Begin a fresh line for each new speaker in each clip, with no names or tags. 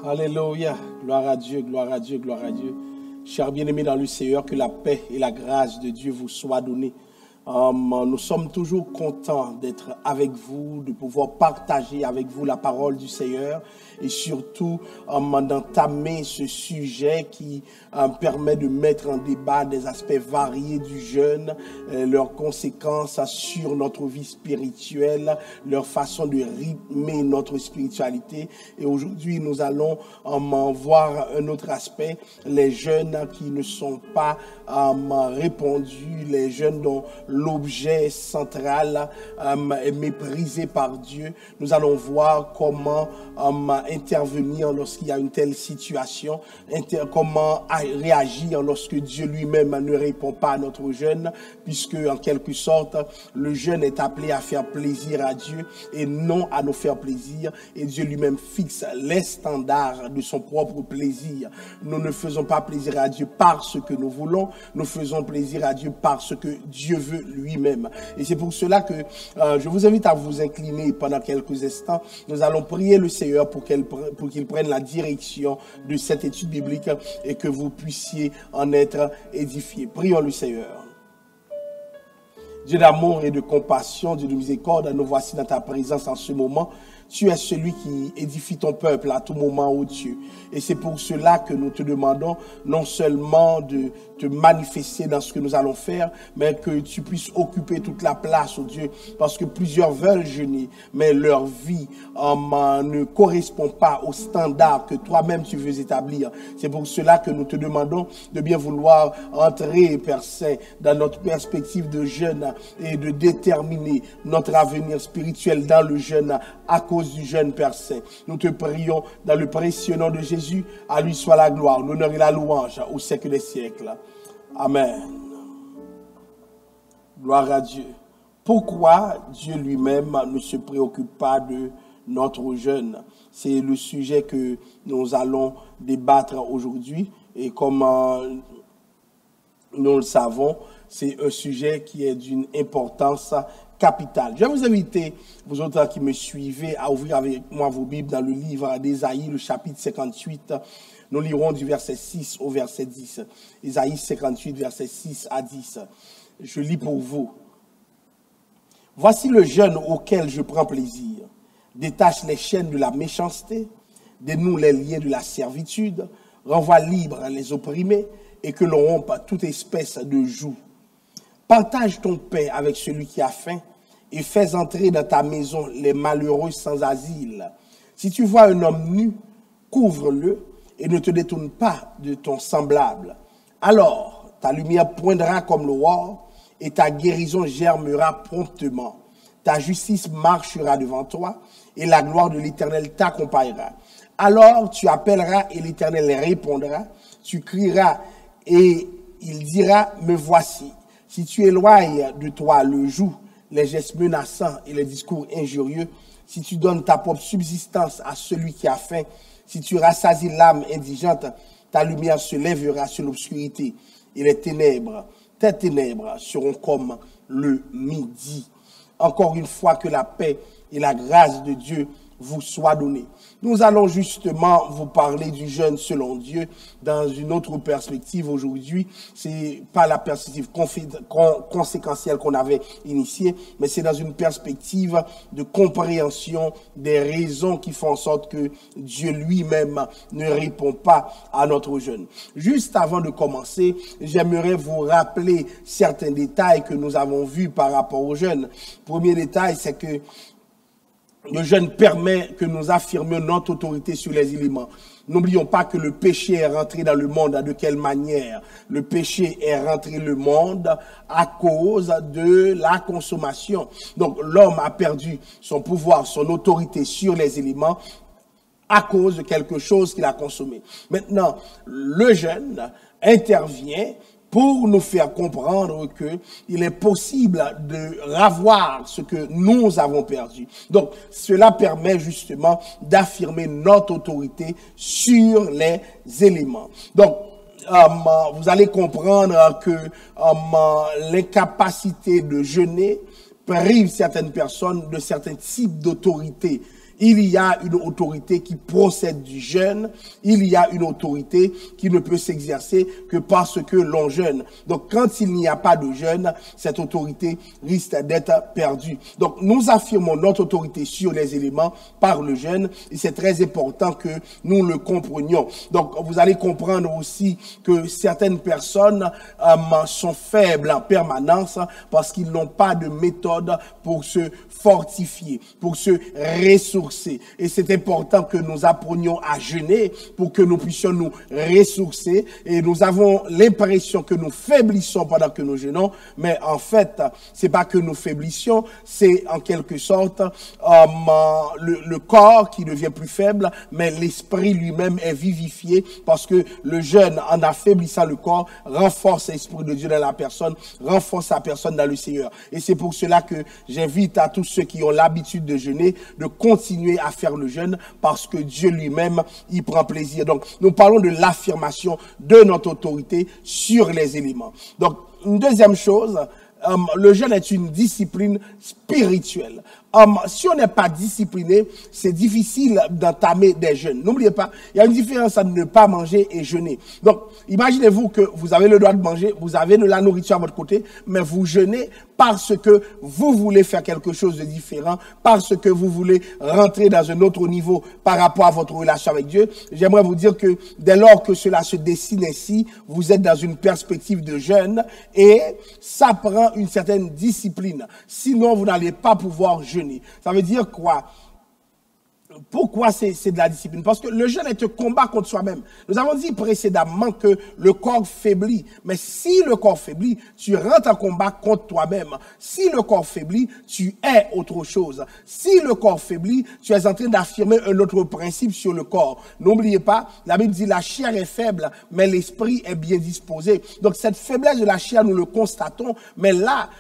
Alléluia. Gloire à Dieu, gloire à Dieu, gloire à Dieu. Chers bien-aimés dans le Seigneur, que la paix et la grâce de Dieu vous soient données. Nous sommes toujours contents d'être avec vous, de pouvoir partager avec vous la parole du Seigneur et surtout d'entamer ce sujet qui permet de mettre en débat des aspects variés du jeûne, leurs conséquences sur notre vie spirituelle, leur façon de rythmer notre spiritualité. Et aujourd'hui, nous allons voir un autre aspect, les jeûnes qui ne sont pas répandus, les jeûnes dont l'objet central est méprisé par Dieu. Nous allons voir comment intervenir lorsqu'il y a une telle situation, comment réagir lorsque Dieu lui-même ne répond pas à notre jeûne, puisque en quelque sorte, le jeûne est appelé à faire plaisir à Dieu et non à nous faire plaisir. Et Dieu lui-même fixe les standards de son propre plaisir. Nous ne faisons pas plaisir à Dieu parce que nous voulons, nous faisons plaisir à Dieu parce que Dieu veut lui-même. Et c'est pour cela que je vous invite à vous incliner pendant quelques instants. Nous allons prier le Seigneur pour qu'il prenne la direction de cette étude biblique et que vous puissiez en être édifiés. Prions le Seigneur. Dieu d'amour et de compassion, Dieu de miséricorde, nous voici dans ta présence en ce moment. Tu es celui qui édifie ton peuple à tout moment, ô Dieu. Et c'est pour cela que nous te demandons non seulement de te manifester dans ce que nous allons faire, mais que tu puisses occuper toute la place, ô Dieu, parce que plusieurs veulent jeûner, mais leur vie ne correspond pas aux standards que toi-même tu veux établir. C'est pour cela que nous te demandons de bien vouloir entrer, Père Saint, dans notre perspective de jeûne et de déterminer notre avenir spirituel dans le jeûne à cause du jeûne, Père Saint. Nous te prions dans le précieux nom de Jésus. À lui soit la gloire, l'honneur et la louange au siècle des siècles. Amen. Gloire à Dieu. Pourquoi Dieu lui-même ne se préoccupe pas de notre jeûne? C'est le sujet que nous allons débattre aujourd'hui. Et comme nous le savons, c'est un sujet qui est d'une importance capitale. Je vais vous inviter, vous autres qui me suivez, à ouvrir avec moi vos Bibles dans le livre d'Ésaïe, le chapitre 58. Nous lirons du verset 6 au verset 10. Ésaïe 58, verset 6 à 10. Je lis pour vous. Voici le jeûne auquel je prends plaisir. Détache les chaînes de la méchanceté, dénoue les liens de la servitude, renvoie libres les opprimés et que l'on rompe toute espèce de joug. Partage ton pain avec celui qui a faim et fais entrer dans ta maison les malheureux sans asile. Si tu vois un homme nu, couvre-le et ne te détourne pas de ton semblable. Alors, ta lumière poindra comme l'aurore et ta guérison germera promptement. Ta justice marchera devant toi et la gloire de l'Éternel t'accompagnera. Alors, tu appelleras et l'Éternel répondra. Tu crieras et il dira, me voici. Si tu éloignes de toi le joug, les gestes menaçants et les discours injurieux, si tu donnes ta propre subsistance à celui qui a faim, si tu rassasies l'âme indigente, ta lumière se lèvera sur l'obscurité et les ténèbres, tes ténèbres seront comme le midi. Encore une fois, que la paix et la grâce de Dieu vous soient données. Nous allons justement vous parler du jeûne selon Dieu dans une autre perspective aujourd'hui. C'est pas la perspective conséquentielle qu'on avait initiée, mais c'est dans une perspective de compréhension des raisons qui font en sorte que Dieu lui-même ne répond pas à notre jeûne. Juste avant de commencer, j'aimerais vous rappeler certains détails que nous avons vus par rapport au jeûne. Premier détail, c'est que le jeûne permet que nous affirmions notre autorité sur les éléments. N'oublions pas que le péché est rentré dans le monde. De quelle manière? Le péché est rentré dans le monde à cause de la consommation. Donc l'homme a perdu son pouvoir, son autorité sur les éléments à cause de quelque chose qu'il a consommé. Maintenant, le jeûne intervient pour nous faire comprendre qu'il est possible de ravoir ce que nous avons perdu. Donc, cela permet justement d'affirmer notre autorité sur les éléments. Donc, vous allez comprendre que l'incapacité de jeûner prive certaines personnes de certains types d'autorité. il y a une autorité qui procède du jeûne, il y a une autorité qui ne peut s'exercer que parce que l'on jeûne. Donc quand il n'y a pas de jeûne, cette autorité risque d'être perdue. Donc nous affirmons notre autorité sur les éléments par le jeûne et c'est très important que nous le comprenions. Donc vous allez comprendre aussi que certaines personnes sont faibles en permanence parce qu'ils n'ont pas de méthode pour se fortifier, pour se ressourcer. Et c'est important que nous apprenions à jeûner pour que nous puissions nous ressourcer. Et nous avons l'impression que nous faiblissons pendant que nous jeûnons, mais en fait, c'est pas que nous faiblissions, c'est en quelque sorte le corps qui devient plus faible, mais l'esprit lui-même est vivifié parce que le jeûne, en affaiblissant le corps, renforce l'esprit de Dieu dans la personne, renforce la personne dans le Seigneur. Et c'est pour cela que j'invite à tous ceux qui ont l'habitude de jeûner de continuer à faire le jeûne parce que Dieu lui-même y prend plaisir. Donc, nous parlons de l'affirmation de notre autorité sur les éléments. Donc, une deuxième chose, le jeûne est une discipline spirituelle. Si on n'est pas discipliné, c'est difficile d'entamer des jeûnes. N'oubliez pas, il y a une différence entre ne pas manger et jeûner. Donc, imaginez-vous que vous avez le droit de manger, vous avez de la nourriture à votre côté, mais vous jeûnez parce que vous voulez faire quelque chose de différent, parce que vous voulez rentrer dans un autre niveau par rapport à votre relation avec Dieu. J'aimerais vous dire que dès lors que cela se dessine ainsi, vous êtes dans une perspective de jeûne et ça prend une certaine discipline. Sinon, vous n'allez pas pouvoir jeûner. Ça veut dire quoi? Pourquoi c'est de la discipline? Parce que le jeûne est un combat contre soi-même. Nous avons dit précédemment que le corps faiblit. Mais si le corps faiblit, tu rentres en combat contre toi-même. Si le corps faiblit, tu es autre chose. Si le corps faiblit, tu es en train d'affirmer un autre principe sur le corps. N'oubliez pas, la Bible dit la chair est faible, mais l'esprit est bien disposé. Donc cette faiblesse de la chair, nous le constatons. Mais là,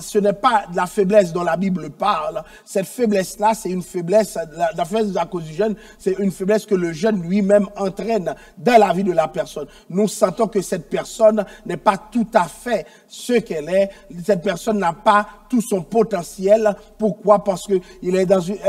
ce n'est pas de la faiblesse dont la Bible parle. Cette faiblesse-là, c'est une faiblesse... La faiblesse à cause du jeûne, c'est une faiblesse que le jeûne lui-même entraîne dans la vie de la personne. Nous sentons que cette personne n'est pas tout à fait ce qu'elle est. Cette personne n'a pas tout son potentiel. Pourquoi? Parce que elle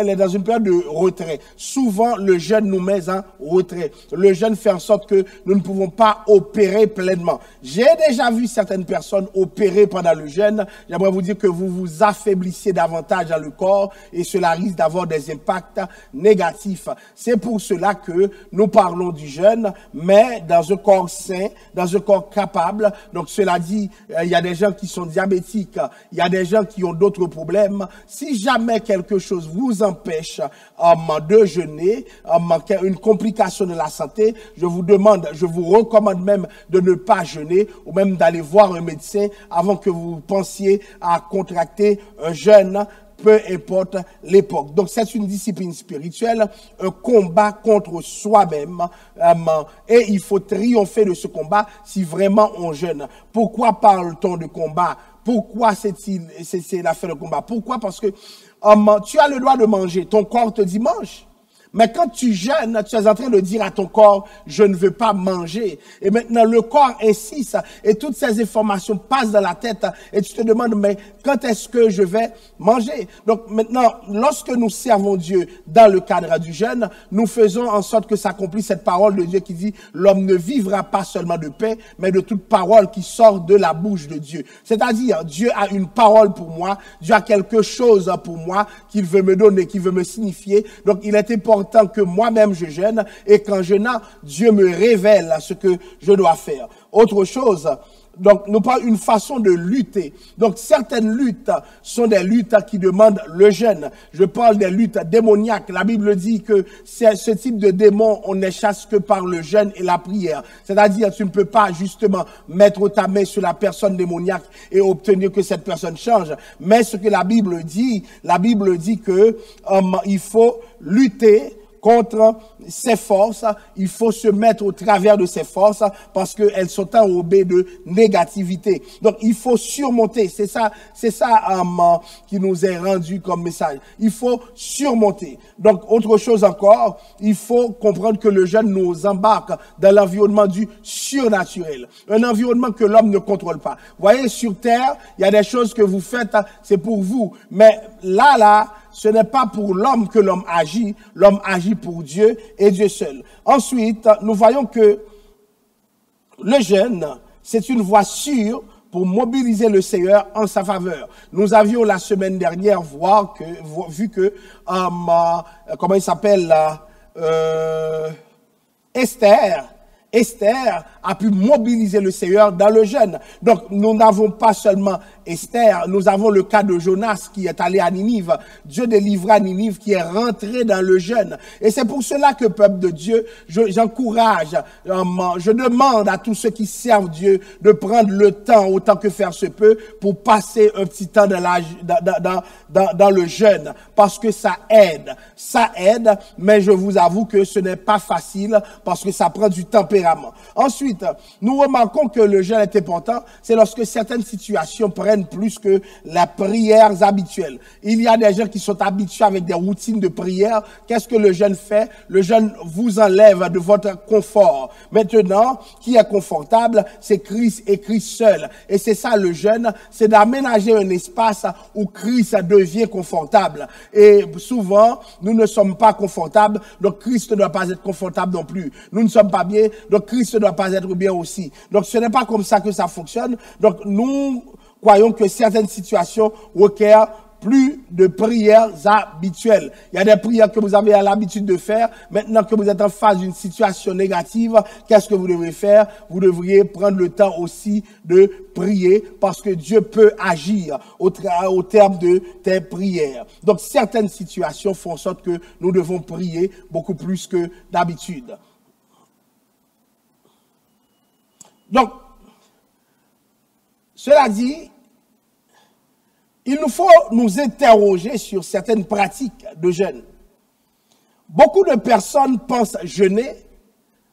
est dans une période de retrait. Souvent, le jeûne nous met en retrait. Le jeûne fait en sorte que nous ne pouvons pas opérer pleinement. J'ai déjà vu certaines personnes opérer pendant le jeûne. J'aimerais vous dire que vous vous affaiblissiez davantage dans le corps et cela risque d'avoir des impacts négatifs. C'est pour cela que nous parlons du jeûne, mais dans un corps sain, dans un corps capable. Donc cela dit, il y a des gens qui sont diabétiques, il y a des gens qui ont d'autres problèmes. Si jamais quelque chose vous empêche de jeûner, une complication de la santé, je vous recommande même de ne pas jeûner ou même d'aller voir un médecin avant que vous pensiez à contracter un jeûne, peu importe l'époque. Donc c'est une discipline spirituelle, un combat contre soi-même et il faut triompher de ce combat si vraiment on jeûne. Pourquoi parle-t-on de combat? Pourquoi c'est l'affaire de combat? Pourquoi? Parce que tu as le droit de manger, ton corps te dit mange. Mais quand tu jeûnes, tu es en train de dire à ton corps, je ne veux pas manger. Et maintenant, le corps insiste et toutes ces informations passent dans la tête et tu te demandes, mais quand est-ce que je vais manger? Donc maintenant, lorsque nous servons Dieu dans le cadre du jeûne, nous faisons en sorte que s'accomplisse cette parole de Dieu qui dit, l'homme ne vivra pas seulement de pain, mais de toute parole qui sort de la bouche de Dieu. C'est-à-dire, Dieu a une parole pour moi, Dieu a quelque chose pour moi qu'il veut me donner, qu'il veut me signifier. Donc il est important que moi-même je jeûne et qu'en jeûnant, Dieu me révèle ce que je dois faire. Autre chose, donc nous parlons d'une façon de lutter. Donc certaines luttes sont des luttes qui demandent le jeûne. Je parle des luttes démoniaques. La Bible dit que ce type de démon, on ne chasse que par le jeûne et la prière. C'est-à-dire tu ne peux pas justement mettre ta main sur la personne démoniaque et obtenir que cette personne change. Mais ce que la Bible dit que il faut lutter contre ces forces, il faut se mettre au travers de ces forces parce qu'elles sont enrobées de négativité. Donc, il faut surmonter. C'est ça qui nous est rendu comme message. Il faut surmonter. Donc, autre chose encore, il faut comprendre que le jeûne nous embarque dans l'environnement du surnaturel. Un environnement que l'homme ne contrôle pas. Vous voyez, sur terre, il y a des choses que vous faites, c'est pour vous. Mais là, ce n'est pas pour l'homme que l'homme agit pour Dieu et Dieu seul. Ensuite, nous voyons que le jeûne, c'est une voie sûre pour mobiliser le Seigneur en sa faveur. Nous avions la semaine dernière vu que comment il s'appelle, Esther a pu mobiliser le Seigneur dans le jeûne. Donc, nous n'avons pas seulement Esther, nous avons le cas de Jonas qui est allé à Ninive. Dieu délivra Ninive qui est rentré dans le jeûne. Et c'est pour cela que, peuple de Dieu, j'encourage, je demande à tous ceux qui servent Dieu de prendre le temps, autant que faire se peut, pour passer un petit temps dans le jeûne. Parce que ça aide, mais je vous avoue que ce n'est pas facile parce que ça prend du tempérament. Ensuite, nous remarquons que le jeûne est important, c'est lorsque certaines situations prennent plus que les prières habituelles. Il y a des gens qui sont habitués avec des routines de prière. Qu'est-ce que le jeûne fait? Le jeûne vous enlève de votre confort. Maintenant, qui est confortable, c'est Christ et Christ seul. Et c'est ça le jeûne, c'est d'aménager un espace où Christ devient confortable. Et souvent, nous ne sommes pas confortables, donc Christ ne doit pas être confortable non plus. Nous ne sommes pas bien, donc Christ ne doit pas être bien aussi. Donc ce n'est pas comme ça que ça fonctionne. Donc nous croyons que certaines situations requièrent plus de prières habituelles. Il y a des prières que vous avez l'habitude de faire. Maintenant que vous êtes en face d'une situation négative, qu'est-ce que vous devez faire? Vous devriez prendre le temps aussi de prier parce que Dieu peut agir au terme de tes prières. Donc certaines situations font en sorte que nous devons prier beaucoup plus que d'habitude. Donc, cela dit, il nous faut nous interroger sur certaines pratiques de jeûne. Beaucoup de personnes pensent jeûner,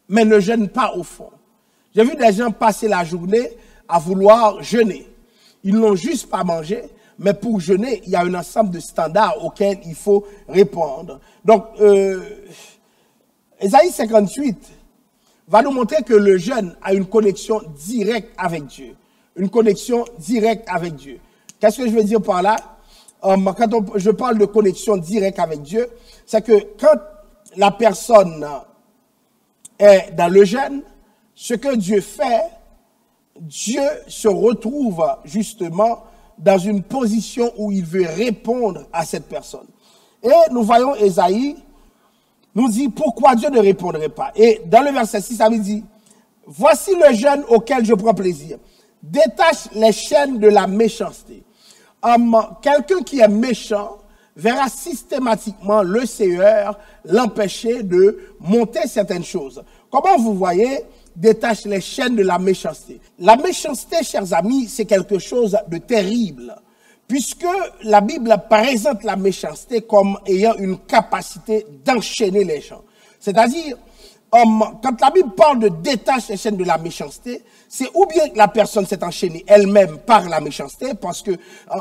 mais ne jeûnent pas au fond. J'ai vu des gens passer la journée à vouloir jeûner. Ils n'ont juste pas mangé, mais pour jeûner, il y a un ensemble de standards auxquels il faut répondre. Donc, Ésaïe 58 va nous montrer que le jeûne a une connexion directe avec Dieu. Une connexion directe avec Dieu. Qu'est-ce que je veux dire par là? Quand je parle de connexion directe avec Dieu, c'est que quand la personne est dans le jeûne, ce que Dieu fait, Dieu se retrouve justement dans une position où il veut répondre à cette personne. Et nous voyons Ésaïe nous dit pourquoi Dieu ne répondrait pas. Et dans le verset 6, ça veut dire, voici le jeûne auquel je prends plaisir. Détache les chaînes de la méchanceté. Quelqu'un qui est méchant verra systématiquement le Seigneur l'empêcher de monter certaines choses. Comment vous voyez, détache les chaînes de la méchanceté? La méchanceté, chers amis, c'est quelque chose de terrible. Puisque la Bible présente la méchanceté comme ayant une capacité d'enchaîner les gens. C'est-à-dire, quand la Bible parle de détacher les chaînes de la méchanceté, c'est ou bien que la personne s'est enchaînée elle-même par la méchanceté, parce que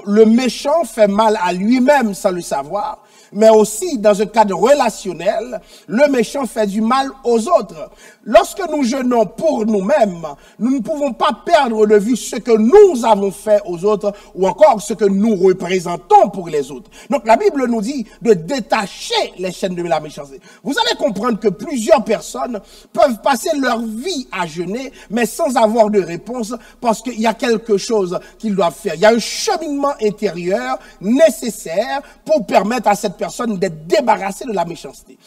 le méchant fait mal à lui-même sans le savoir, mais aussi dans un cadre relationnel, le méchant fait du mal aux autres. Lorsque nous jeûnons pour nous-mêmes, nous ne pouvons pas perdre de vue ce que nous avons fait aux autres ou encore ce que nous représentons pour les autres. Donc la Bible nous dit de détacher les chaînes de la méchanceté. Vous allez comprendre que plusieurs personnes peuvent passer leur vie à jeûner, mais sans avoir de réponse parce qu'il y a quelque chose qu'ils doivent faire. Il y a un cheminement intérieur nécessaire pour permettre à cette personne d'être débarrassée de la méchanceté.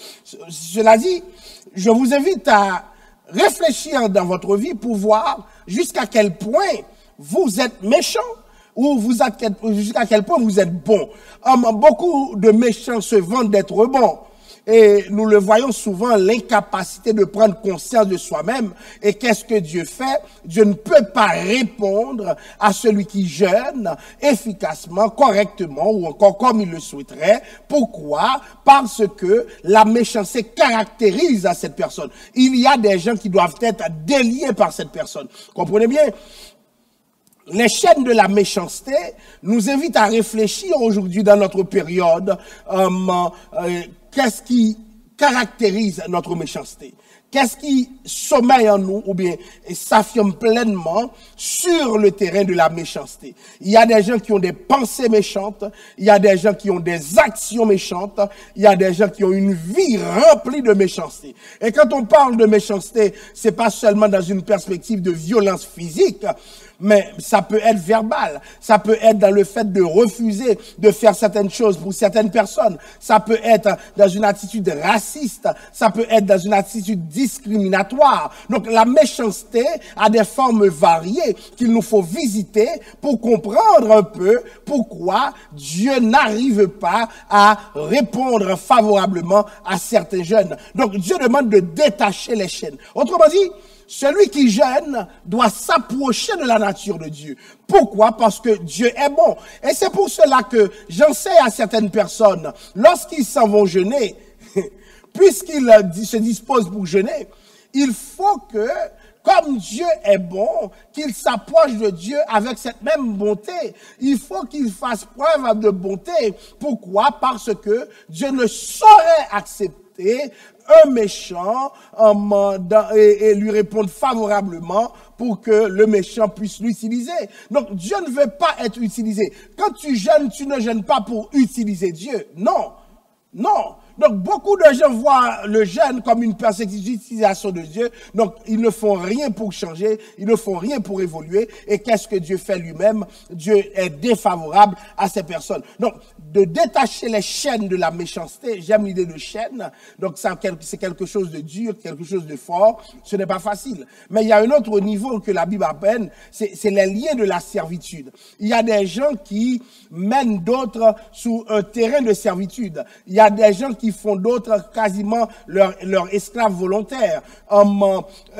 Cela dit, je vous invite à réfléchir dans votre vie pour voir jusqu'à quel point vous êtes méchant ou jusqu'à quel point vous êtes bon. Beaucoup de méchants se vantent d'être bons. Et nous le voyons souvent, l'incapacité de prendre conscience de soi-même. Et qu'est-ce que Dieu fait? Dieu ne peut pas répondre à celui qui jeûne efficacement, correctement ou encore comme il le souhaiterait. Pourquoi? Parce que la méchanceté caractérise à cette personne. Il y a des gens qui doivent être déliés par cette personne. Comprenez bien? Les chaînes de la méchanceté nous invitent à réfléchir aujourd'hui dans notre période. Qu'est-ce qui caractérise notre méchanceté? qu'est-ce qui sommeille en nous ou bien s'affirme pleinement sur le terrain de la méchanceté. Il y a des gens qui ont des pensées méchantes, il y a des gens qui ont des actions méchantes, il y a des gens qui ont une vie remplie de méchanceté. Et quand on parle de méchanceté, c'est pas seulement dans une perspective de violence physique, mais ça peut être verbal, ça peut être dans le fait de refuser de faire certaines choses pour certaines personnes, ça peut être dans une attitude raciste, ça peut être dans une attitude discriminatoire. Donc la méchanceté a des formes variées qu'il nous faut visiter pour comprendre un peu pourquoi Dieu n'arrive pas à répondre favorablement à certains jeunes. Donc Dieu demande de détacher les chaînes. Autrement dit, celui qui jeûne doit s'approcher de la nature de Dieu. Pourquoi? Parce que Dieu est bon. Et c'est pour cela que j'enseigne à certaines personnes, lorsqu'ils s'en vont jeûner, puisqu'ils se disposent pour jeûner, il faut que, comme Dieu est bon, qu'ils s'approchent de Dieu avec cette même bonté. Il faut qu'ils fassent preuve de bonté. Pourquoi? Parce que Dieu ne saurait accepter un méchant et lui répondre favorablement pour que le méchant puisse l'utiliser. Donc Dieu ne veut pas être utilisé. Quand tu jeûnes, tu ne jeûnes pas pour utiliser Dieu. Non, non. Donc beaucoup de gens voient le jeûne comme une perspective d'utilisation de Dieu. Donc ils ne font rien pour changer, ils ne font rien pour évoluer. Et qu'est-ce que Dieu fait lui-même? Dieu est défavorable à ces personnes. Donc de détacher les chaînes de la méchanceté, j'aime l'idée de chaîne. Donc c'est quelque chose de dur, quelque chose de fort. Ce n'est pas facile. Mais il y a un autre niveau que la Bible appelle, c'est les liens de la servitude. Il y a des gens qui mènent d'autres sur un terrain de servitude. Il y a des gens qui font d'autres quasiment leurs esclaves volontaires,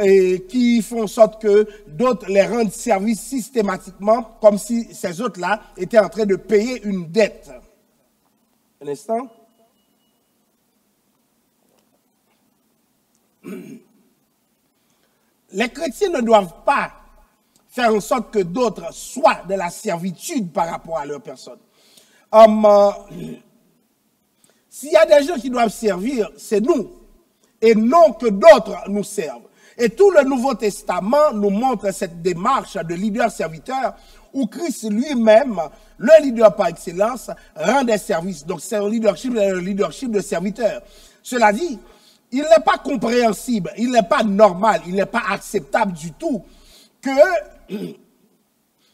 et qui font en sorte que d'autres les rendent service systématiquement, comme si ces autres-là étaient en train de payer une dette. Un instant. Les chrétiens ne doivent pas faire en sorte que d'autres soient de la servitude par rapport à leur personne. S'il y a des gens qui doivent servir, c'est nous, et non que d'autres nous servent. Et tout le Nouveau Testament nous montre cette démarche de leader-serviteur où Christ lui-même, le leader par excellence, rend des services. Donc c'est un leadership de serviteur. Cela dit, il n'est pas compréhensible, il n'est pas normal, il n'est pas acceptable du tout que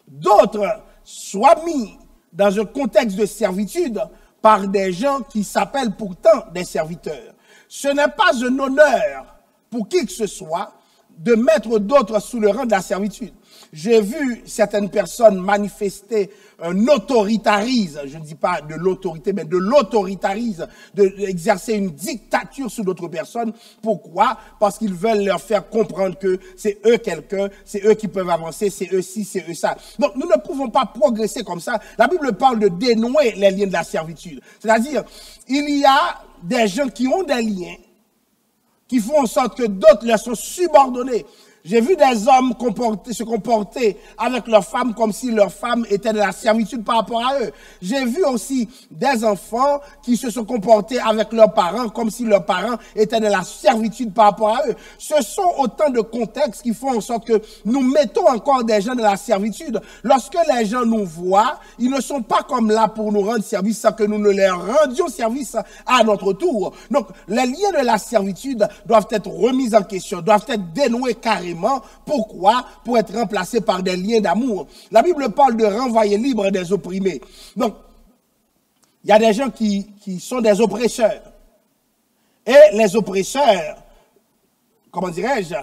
d'autres soient mis dans un contexte de servitude par des gens qui s'appellent pourtant des serviteurs. Ce n'est pas un honneur pour qui que ce soit de mettre d'autres sous le rang de la servitude. J'ai vu certaines personnes manifester un autoritarisme, je ne dis pas de l'autorité, mais de l'autoritarisme, d'exercer une dictature sur d'autres personnes. Pourquoi? Parce qu'ils veulent leur faire comprendre que c'est eux quelqu'un, c'est eux qui peuvent avancer, c'est eux ci, c'est eux ça. Donc nous ne pouvons pas progresser comme ça. La Bible parle de dénouer les liens de la servitude. C'est-à-dire, il y a des gens qui ont des liens, qui font en sorte que d'autres leur sont subordonnés. J'ai vu des hommes se comporter avec leurs femmes comme si leurs femmes étaient de la servitude par rapport à eux. J'ai vu aussi des enfants qui se sont comportés avec leurs parents comme si leurs parents étaient de la servitude par rapport à eux. Ce sont autant de contextes qui font en sorte que nous mettons encore des gens de la servitude. Lorsque les gens nous voient, ils ne sont pas comme là pour nous rendre service sans que nous ne leur rendions service à notre tour. Donc, les liens de la servitude doivent être remis en question, doivent être dénoués carrément. Pourquoi? Pour être remplacés par des liens d'amour. La Bible parle de renvoyer libre des opprimés. Donc, il y a des gens qui sont des oppresseurs. Et les oppresseurs, comment dirais-je,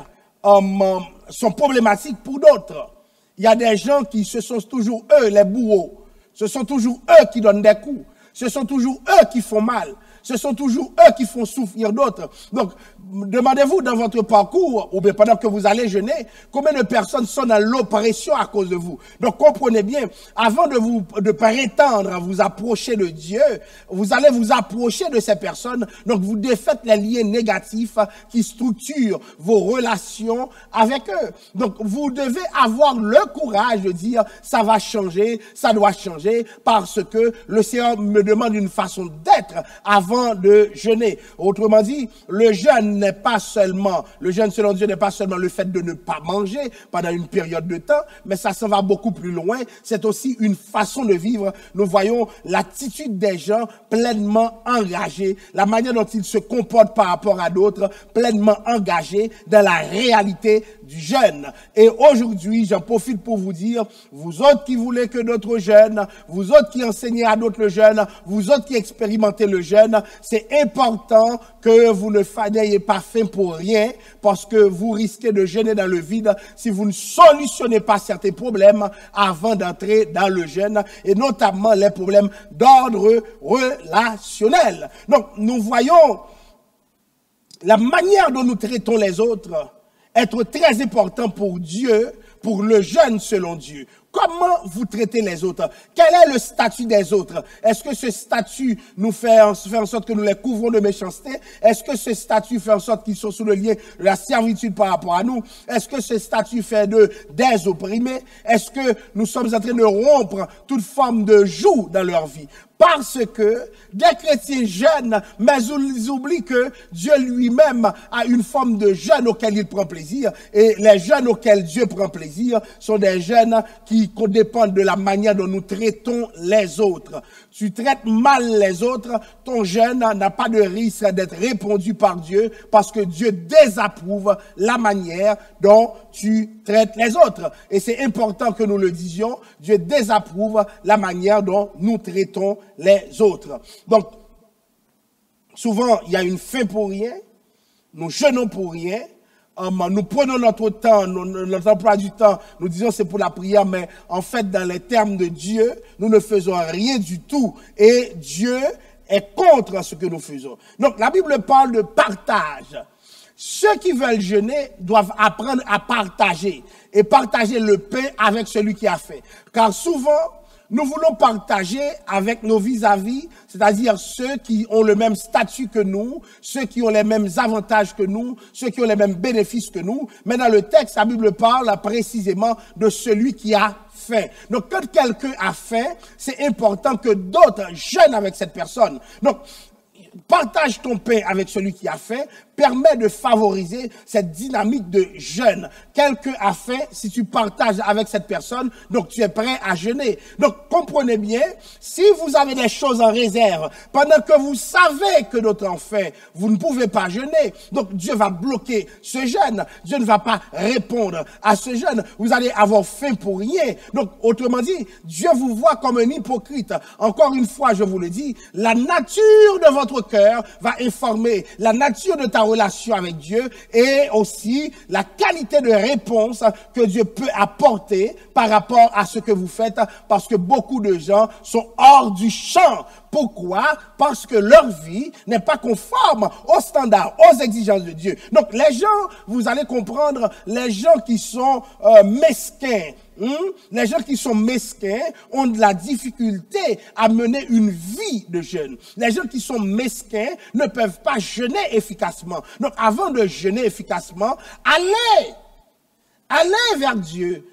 sont problématiques pour d'autres. Il y a des gens qui ce sont toujours eux, les bourreaux. Ce sont toujours eux qui donnent des coups. Ce sont toujours eux qui font mal. Ce sont toujours eux qui font souffrir d'autres. Donc, demandez-vous dans votre parcours, ou bien pendant que vous allez jeûner, combien de personnes sont dans l'oppression à cause de vous. Donc, comprenez bien, avant de prétendre vous approcher de Dieu, vous allez vous approcher de ces personnes. Donc, vous défaites les liens négatifs qui structurent vos relations avec eux. Donc, vous devez avoir le courage de dire, ça va changer, ça doit changer, parce que le Seigneur me demande une façon d'être avant de jeûner. Autrement dit, le jeûne selon Dieu n'est pas seulement le fait de ne pas manger pendant une période de temps, mais ça s'en va beaucoup plus loin. C'est aussi une façon de vivre. Nous voyons l'attitude des gens pleinement engagés, la manière dont ils se comportent par rapport à d'autres, pleinement engagés dans la réalité du jeûne. Et aujourd'hui, j'en profite pour vous dire, vous autres qui voulez que d'autres jeûnent, vous autres qui enseignez à d'autres le jeûne, vous autres qui expérimentez le jeûne, c'est important que vous n'ayez pas faim pour rien, parce que vous risquez de jeûner dans le vide si vous ne solutionnez pas certains problèmes avant d'entrer dans le jeûne, et notamment les problèmes d'ordre relationnel. Donc, nous voyons la manière dont nous traitons les autres être très important pour Dieu, pour le jeûne selon Dieu. Comment vous traitez les autres? Quel est le statut des autres? Est-ce que ce statut nous fait en sorte que nous les couvrons de méchanceté? Est-ce que ce statut fait en sorte qu'ils sont sous le lien de la servitude par rapport à nous? Est-ce que ce statut fait d'eux des opprimés? Est-ce que nous sommes en train de rompre toute forme de joug dans leur vie? Parce que des chrétiens jeûnent, mais ils oublient que Dieu lui-même a une forme de jeûne auquel il prend plaisir. Et les jeûnes auxquels Dieu prend plaisir sont des jeûnes qui dépendent de la manière dont nous traitons les autres. Tu traites mal les autres, ton jeûne n'a pas de risque d'être répondu par Dieu parce que Dieu désapprouve la manière dont tu traites les autres. Et c'est important que nous le disions, Dieu désapprouve la manière dont nous traitons les autres. Donc, souvent, il y a une fin pour rien, nous jeûnons pour rien, nous prenons notre temps, notre emploi du temps, nous disons c'est pour la prière, mais en fait, dans les termes de Dieu, nous ne faisons rien du tout. Et Dieu est contre ce que nous faisons. Donc, la Bible parle de partage. Ceux qui veulent jeûner doivent apprendre à partager et partager le pain avec celui qui a fait. Car souvent, nous voulons partager avec nos vis-à-vis, c'est-à-dire ceux qui ont le même statut que nous, ceux qui ont les mêmes avantages que nous, ceux qui ont les mêmes bénéfices que nous. Mais dans le texte, la Bible parle précisément de celui qui a fait. Donc, quand quelqu'un a fait, c'est important que d'autres jeûnent avec cette personne. Donc, partage ton pain avec celui qui a fait, permet de favoriser cette dynamique de jeûne. Quelqu'un a fait, si tu partages avec cette personne, donc tu es prêt à jeûner. Donc comprenez bien, si vous avez des choses en réserve, pendant que vous savez que d'autres en fait, vous ne pouvez pas jeûner. Donc Dieu va bloquer ce jeûne. Dieu ne va pas répondre à ce jeûne. Vous allez avoir faim pour rien. Donc autrement dit, Dieu vous voit comme un hypocrite. Encore une fois, je vous le dis, la nature de votre cœur va informer la nature de ta relation avec Dieu et aussi la qualité de réponse que Dieu peut apporter par rapport à ce que vous faites, parce que beaucoup de gens sont hors du champ. Pourquoi? Parce que leur vie n'est pas conforme aux standards, aux exigences de Dieu. Donc les gens, vous allez comprendre, les gens qui sont mesquins, les gens qui sont mesquins ont de la difficulté à mener une vie de jeûne. Les gens qui sont mesquins ne peuvent pas jeûner efficacement. Donc, avant de jeûner efficacement, allez vers Dieu.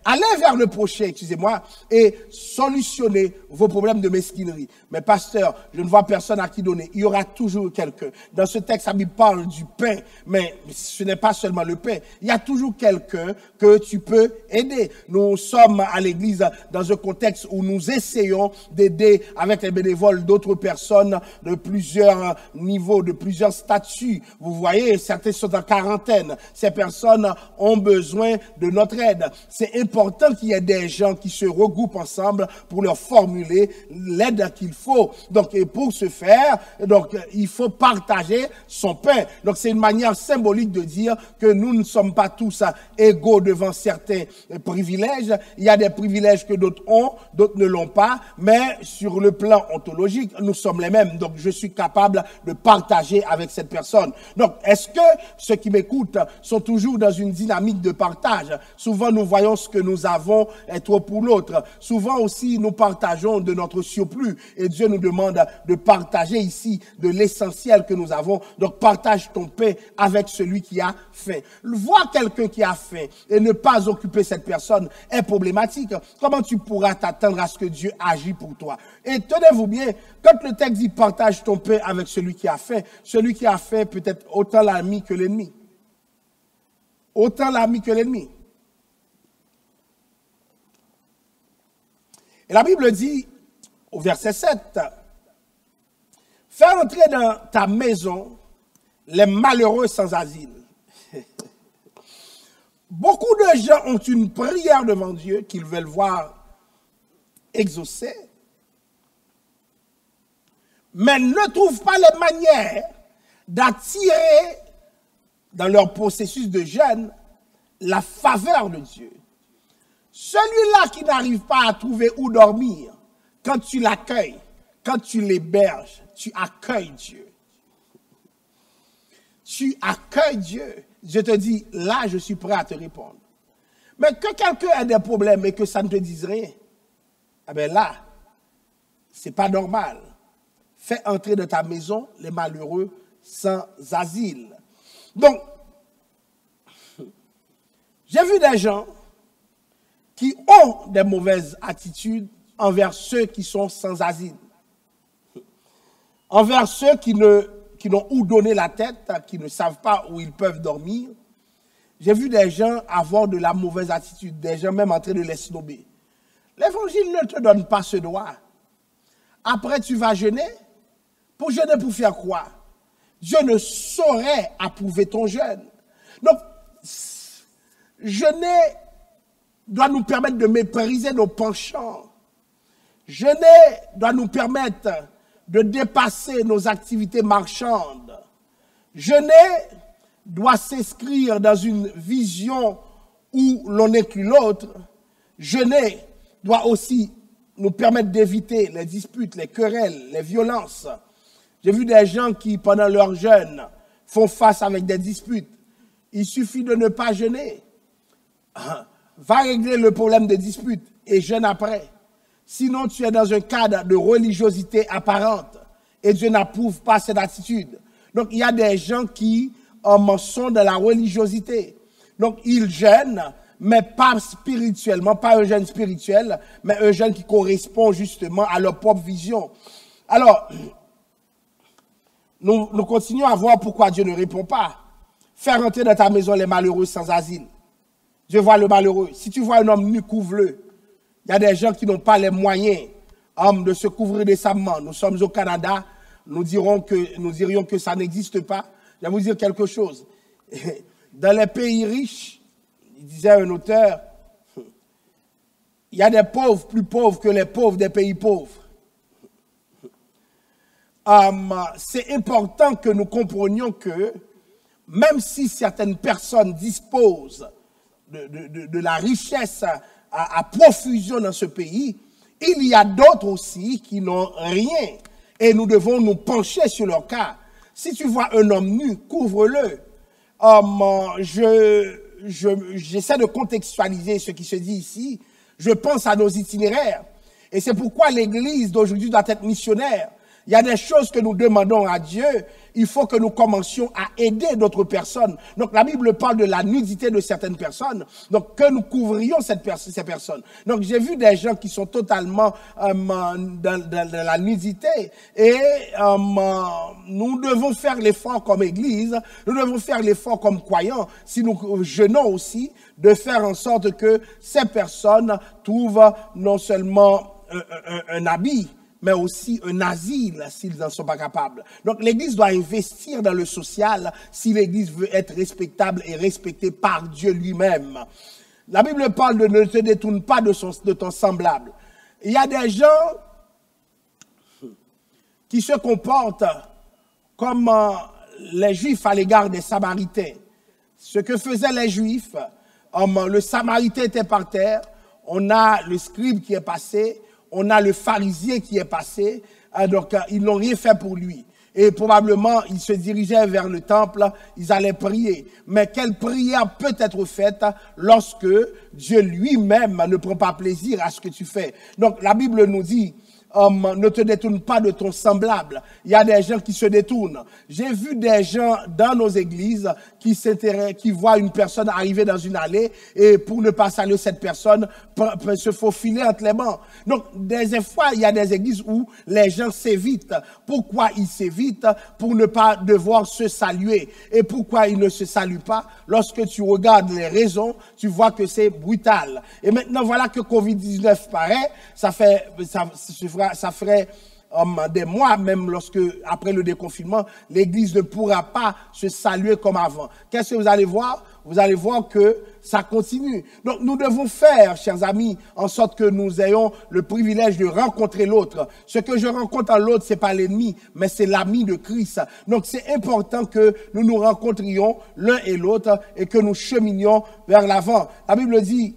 Allez vers le prochain, excusez-moi, et solutionnez vos problèmes de mesquinerie. Mais pasteur, je ne vois personne à qui donner. Il y aura toujours quelqu'un. Dans ce texte, la Bible parle du pain, mais ce n'est pas seulement le pain. Il y a toujours quelqu'un que tu peux aider. Nous sommes à l'église dans un contexte où nous essayons d'aider avec les bénévoles d'autres personnes de plusieurs niveaux, de plusieurs statuts. Vous voyez, certains sont en quarantaine. Ces personnes ont besoin de notre aide. C'est important qu'il y ait des gens qui se regroupent ensemble pour leur formuler l'aide qu'il faut. Donc, et pour ce faire, donc, il faut partager son pain. Donc, c'est une manière symbolique de dire que nous ne sommes pas tous égaux devant certains privilèges. Il y a des privilèges que d'autres ont, d'autres ne l'ont pas, mais sur le plan ontologique, nous sommes les mêmes. Donc, je suis capable de partager avec cette personne. Donc, est-ce que ceux qui m'écoutent sont toujours dans une dynamique de partage? Souvent, nous voyons ce que nous avons est trop pour l'autre. Souvent aussi, nous partageons de notre surplus et Dieu nous demande de partager ici de l'essentiel que nous avons. Donc, partage ton pain avec celui qui a faim. Voir quelqu'un qui a faim et ne pas occuper cette personne est problématique. Comment tu pourras t'attendre à ce que Dieu agisse pour toi? Et tenez-vous bien, quand le texte dit partage ton pain avec celui qui a faim peut être autant l'ami que l'ennemi. Autant l'ami que l'ennemi. Et la Bible dit, au verset 7, « Fais entrer dans ta maison les malheureux sans asile. » Beaucoup de gens ont une prière devant Dieu qu'ils veulent voir exaucée, mais ne trouvent pas les manières d'attirer dans leur processus de jeûne la faveur de Dieu. Celui-là qui n'arrive pas à trouver où dormir, quand tu l'accueilles, quand tu l'héberges, tu accueilles Dieu. Tu accueilles Dieu. Je te dis, là, je suis prêt à te répondre. Mais que quelqu'un ait des problèmes et que ça ne te dise rien, eh bien là, c'est pas normal. Fais entrer dans ta maison les malheureux sans asile. Donc, j'ai vu des gens qui ont des mauvaises attitudes envers ceux qui sont sans asile. Envers ceux qui n'ont où donner la tête, qui ne savent pas où ils peuvent dormir. J'ai vu des gens avoir de la mauvaise attitude, des gens même en train de les snober. L'évangile ne te donne pas ce droit. Après, tu vas jeûner. Pour jeûner, pour faire quoi? Dieu ne saurait approuver ton jeûne. Donc, jeûner doit nous permettre de mépriser nos penchants. Jeûner doit nous permettre de dépasser nos activités marchandes. Jeûner doit s'inscrire dans une vision où l'on inclut l'autre. Jeûner doit aussi nous permettre d'éviter les disputes, les querelles, les violences. J'ai vu des gens qui, pendant leur jeûne, font face avec des disputes. Il suffit de ne pas jeûner. Va régler le problème des disputes et jeûne après. Sinon, tu es dans un cadre de religiosité apparente et Dieu n'approuve pas cette attitude. Donc, il y a des gens qui sont dans la religiosité. Donc, ils jeûnent, mais pas spirituellement, pas un jeûne spirituel, mais un jeûne qui correspond justement à leur propre vision. Alors, nous continuons à voir pourquoi Dieu ne répond pas. Faire entrer dans ta maison les malheureux sans asile. Dieu voit le malheureux. Si tu vois un homme nu, couvre-le. Il y a des gens qui n'ont pas les moyens de se couvrir décemment. Nous sommes au Canada, nous dirions que ça n'existe pas. Je vais vous dire quelque chose. Dans les pays riches, il disait un auteur, il y a des pauvres plus pauvres que les pauvres des pays pauvres. C'est important que nous comprenions que même si certaines personnes disposent de la richesse à profusion dans ce pays, il y a d'autres aussi qui n'ont rien. Et nous devons nous pencher sur leur cas. Si tu vois un homme nu, couvre-le. J'essaie de contextualiser ce qui se dit ici. Je pense à nos itinéraires. Et c'est pourquoi l'Église d'aujourd'hui doit être missionnaire. Il y a des choses que nous demandons à Dieu. Il faut que nous commencions à aider d'autres personnes. Donc la Bible parle de la nudité de certaines personnes. Donc que nous couvrions ces personnes. Donc j'ai vu des gens qui sont totalement dans la nudité. Et nous devons faire l'effort comme Église. Nous devons faire l'effort comme croyants. Si nous jeûnons aussi, de faire en sorte que ces personnes trouvent non seulement un habit, mais aussi un asile s'ils n'en sont pas capables. Donc l'Église doit investir dans le social si l'Église veut être respectable et respectée par Dieu lui-même. La Bible parle de ne te détourne pas de ton semblable. Il y a des gens qui se comportent comme les Juifs à l'égard des Samaritains. Ce que faisaient les Juifs, le Samaritain était par terre, on a le scribe qui est passé, on a le pharisien qui est passé, donc ils n'ont rien fait pour lui. Et probablement, ils se dirigeaient vers le temple, ils allaient prier. Mais quelle prière peut être faite lorsque Dieu lui-même ne prend pas plaisir à ce que tu fais? Donc, la Bible nous dit, ne te détourne pas de ton semblable. Il y a des gens qui se détournent. J'ai vu des gens dans nos églises qui voient une personne arriver dans une allée et pour ne pas saluer cette personne, se faufiler entre les bancs. Donc, des fois, il y a des églises où les gens s'évitent. Pourquoi ils s'évitent? Pour ne pas devoir se saluer. Et pourquoi ils ne se saluent pas? Lorsque tu regardes les raisons, tu vois que c'est brutal. Et maintenant, voilà que Covid-19 paraît, ça ferait des mois, même lorsque, après le déconfinement, l'Église ne pourra pas se saluer comme avant. Qu'est-ce que vous allez voir? Vous allez voir que ça continue. Donc, nous devons faire, chers amis, en sorte que nous ayons le privilège de rencontrer l'autre. Ce que je rencontre en l'autre, c'est pas l'ennemi, mais c'est l'ami de Christ. Donc, c'est important que nous nous rencontrions l'un et l'autre et que nous cheminions vers l'avant. La Bible dit,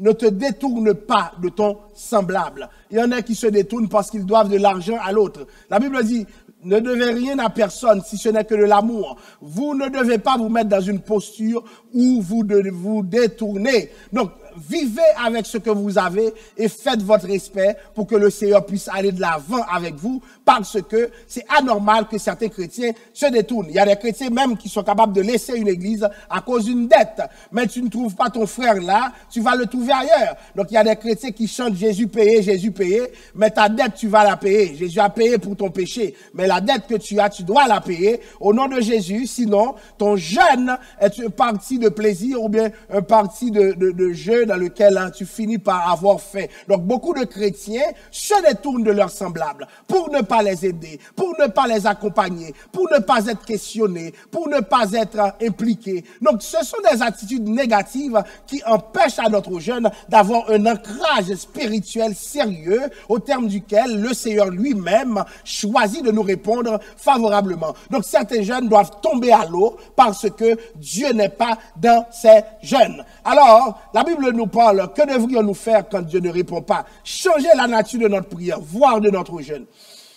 ne te détourne pas de ton semblable. Il y en a qui se détournent parce qu'ils doivent de l'argent à l'autre. La Bible dit, ne devez rien à personne si ce n'est que de l'amour. Vous ne devez pas vous mettre dans une posture où vous devez vous détourner. Donc, vivez avec ce que vous avez et faites votre respect pour que le Seigneur puisse aller de l'avant avec vous, parce que c'est anormal que certains chrétiens se détournent. Il y a des chrétiens même qui sont capables de laisser une église à cause d'une dette. Mais tu ne trouves pas ton frère là, tu vas le trouver ailleurs. Donc il y a des chrétiens qui chantent Jésus payé, mais ta dette tu vas la payer. Jésus a payé pour ton péché, mais la dette que tu as, tu dois la payer au nom de Jésus. Sinon, ton jeûne est une partie de plaisir ou bien une partie de jeu dans lequel tu finis par avoir fait. Donc, beaucoup de chrétiens se détournent de leurs semblables pour ne pas les aider, pour ne pas les accompagner, pour ne pas être questionnés, pour ne pas être impliqués. Donc, ce sont des attitudes négatives qui empêchent à notre jeune d'avoir un ancrage spirituel sérieux au terme duquel le Seigneur lui-même choisit de nous répondre favorablement. Donc, certains jeunes doivent tomber à l'eau parce que Dieu n'est pas dans ces jeunes. Alors, la Bible nous parle, que devrions-nous faire quand Dieu ne répond pas? Changer la nature de notre prière, voire de notre jeûne.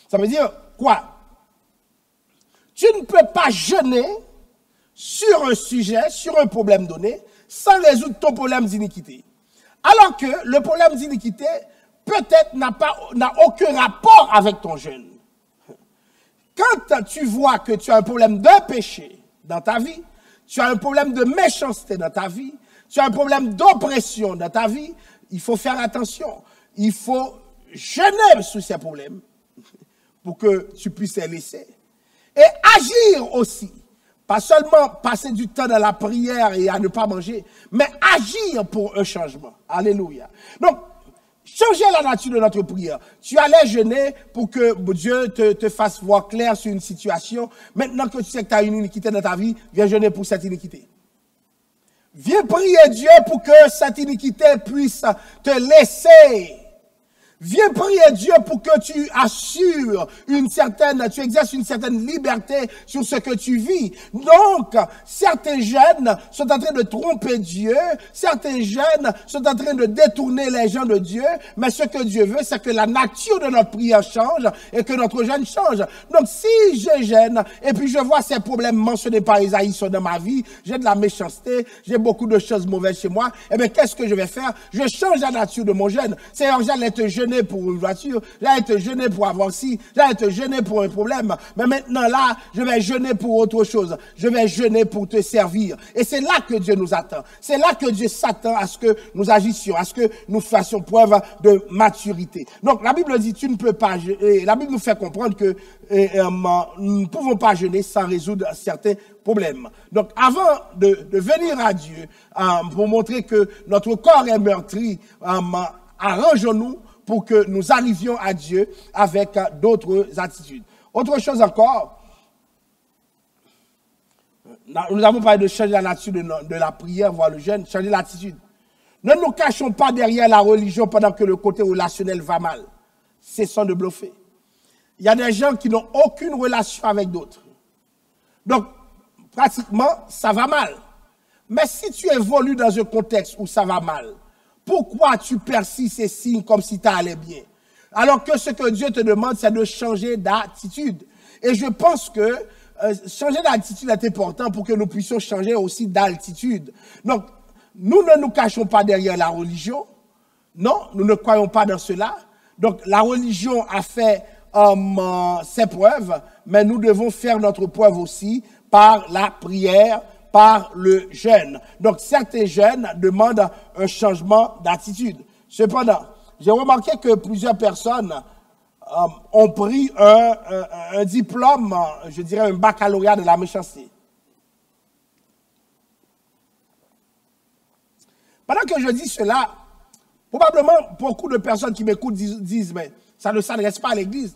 Ça veut dire quoi? Tu ne peux pas jeûner sur un sujet, sur un problème donné, sans résoudre ton problème d'iniquité. Alors que le problème d'iniquité, peut-être n'a aucun rapport avec ton jeûne. Quand tu vois que tu as un problème de péché dans ta vie, tu as un problème de méchanceté dans ta vie, tu as un problème d'oppression dans ta vie, il faut faire attention. Il faut jeûner sur ces problèmes pour que tu puisses les laisser. Et agir aussi. Pas seulement passer du temps dans la prière et à ne pas manger, mais agir pour un changement. Alléluia. Donc, changer la nature de notre prière. Tu allais jeûner pour que Dieu te fasse voir clair sur une situation. Maintenant que tu sais que tu as une iniquité dans ta vie, viens jeûner pour cette iniquité. Viens prier Dieu pour que cette iniquité puisse te laisser. Viens prier Dieu pour que tu assures tu exerces une certaine liberté sur ce que tu vis. Donc, certains jeunes sont en train de tromper Dieu, certains jeunes sont en train de détourner les gens de Dieu, mais ce que Dieu veut, c'est que la nature de notre prière change et que notre jeûne change. Donc, si je jeûne et puis je vois ces problèmes mentionnés par Isaïe sont dans ma vie, j'ai de la méchanceté, j'ai beaucoup de choses mauvaises chez moi, eh bien, qu'est-ce que je vais faire? Je change la nature de mon jeûne. Seigneur, j'allais te jeûner pour une voiture, j'allais te jeûner pour avoir ci, j'allais te jeûner pour un problème, mais maintenant là, je vais jeûner pour autre chose, je vais jeûner pour te servir. Et c'est là que Dieu nous attend, c'est là que Dieu s'attend à ce que nous agissions, à ce que nous fassions preuve de maturité. Donc la Bible dit, tu ne peux pas jeûner, la Bible nous fait comprendre que nous ne pouvons pas jeûner sans résoudre certains problèmes. Donc avant de venir à Dieu, pour montrer que notre corps est meurtri, arrangeons-nous pour que nous arrivions à Dieu avec d'autres attitudes. Autre chose encore, nous avons parlé de changer la nature de la prière, voire le jeûne, changer l'attitude. Ne nous cachons pas derrière la religion pendant que le côté relationnel va mal. Cessons de bluffer. Il y a des gens qui n'ont aucune relation avec d'autres. Donc, pratiquement, ça va mal. Mais si tu évolues dans un contexte où ça va mal, pourquoi tu persistes ces signes comme si tu allais bien? Alors que ce que Dieu te demande, c'est de changer d'attitude. Et je pense que changer d'attitude est important pour que nous puissions changer aussi d'altitude. Donc, nous ne nous cachons pas derrière la religion. Non, nous ne croyons pas dans cela. Donc, la religion a fait ses preuves, mais nous devons faire notre preuve aussi par la prière, par le jeûne. Donc, certains jeunes demandent un changement d'attitude. Cependant, j'ai remarqué que plusieurs personnes ont pris un diplôme, je dirais un baccalauréat de la méchanceté. Pendant que je dis cela, probablement beaucoup de personnes qui m'écoutent disent, mais ça ne s'adresse pas à l'Église.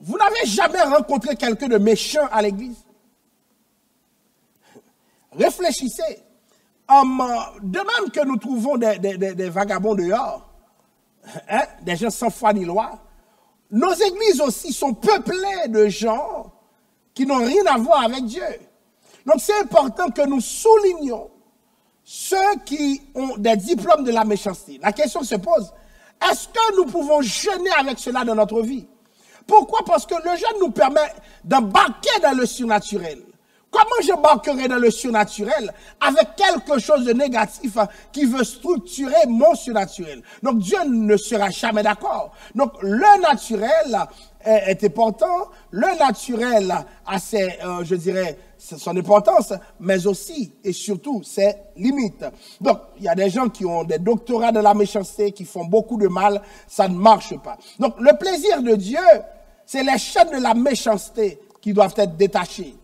Vous n'avez jamais rencontré quelqu'un de méchant à l'Église? Réfléchissez. De même que nous trouvons des vagabonds dehors, hein, des gens sans foi ni loi, nos églises aussi sont peuplées de gens qui n'ont rien à voir avec Dieu. Donc c'est important que nous soulignions ceux qui ont des diplômes de la méchanceté. La question se pose, est-ce que nous pouvons jeûner avec cela dans notre vie? Pourquoi? Parce que le jeûne nous permet d'embarquer dans le surnaturel. Comment j'embarquerai dans le surnaturel avec quelque chose de négatif qui veut structurer mon surnaturel? Donc Dieu ne sera jamais d'accord. Donc le naturel est important, le naturel a ses, je dirais, son importance, mais aussi et surtout ses limites. Donc il y a des gens qui ont des doctorats de la méchanceté, qui font beaucoup de mal, ça ne marche pas. Donc le plaisir de Dieu, c'est les chaînes de la méchanceté qui doivent être détachées.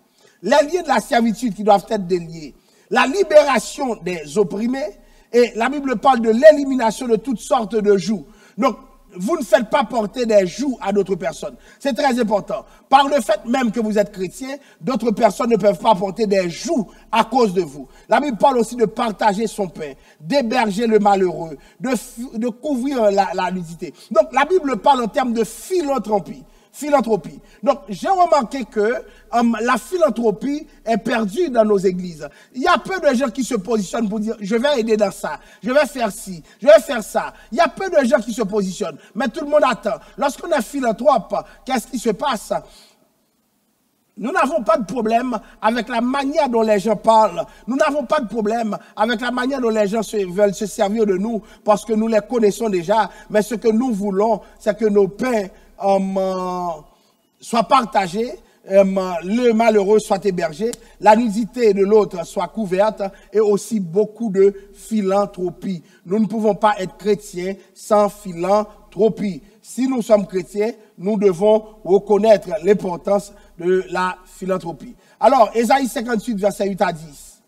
Les liens de la servitude qui doivent être déliés, la libération des opprimés, et la Bible parle de l'élimination de toutes sortes de jougs. Donc, vous ne faites pas porter des jougs à d'autres personnes. C'est très important. Par le fait même que vous êtes chrétien, d'autres personnes ne peuvent pas porter des jougs à cause de vous. La Bible parle aussi de partager son pain, d'héberger le malheureux, de couvrir la nudité. Donc, la Bible parle en termes de philanthropie. Philanthropie. Donc, j'ai remarqué que la philanthropie est perdue dans nos églises. Il y a peu de gens qui se positionnent pour dire, je vais aider dans ça, je vais faire ci, je vais faire ça. Il y a peu de gens qui se positionnent, mais tout le monde attend. Lorsqu'on est philanthrope, qu'est-ce qui se passe? Nous n'avons pas de problème avec la manière dont les gens parlent. Nous n'avons pas de problème avec la manière dont les gens veulent se servir de nous parce que nous les connaissons déjà. Mais ce que nous voulons, c'est que nos pains soit partagé, le malheureux soit hébergé, la nudité de l'autre soit couverte et aussi beaucoup de philanthropie. Nous ne pouvons pas être chrétiens sans philanthropie. Si nous sommes chrétiens, nous devons reconnaître l'importance de la philanthropie. Alors, Ésaïe 58, verset 8 à 10.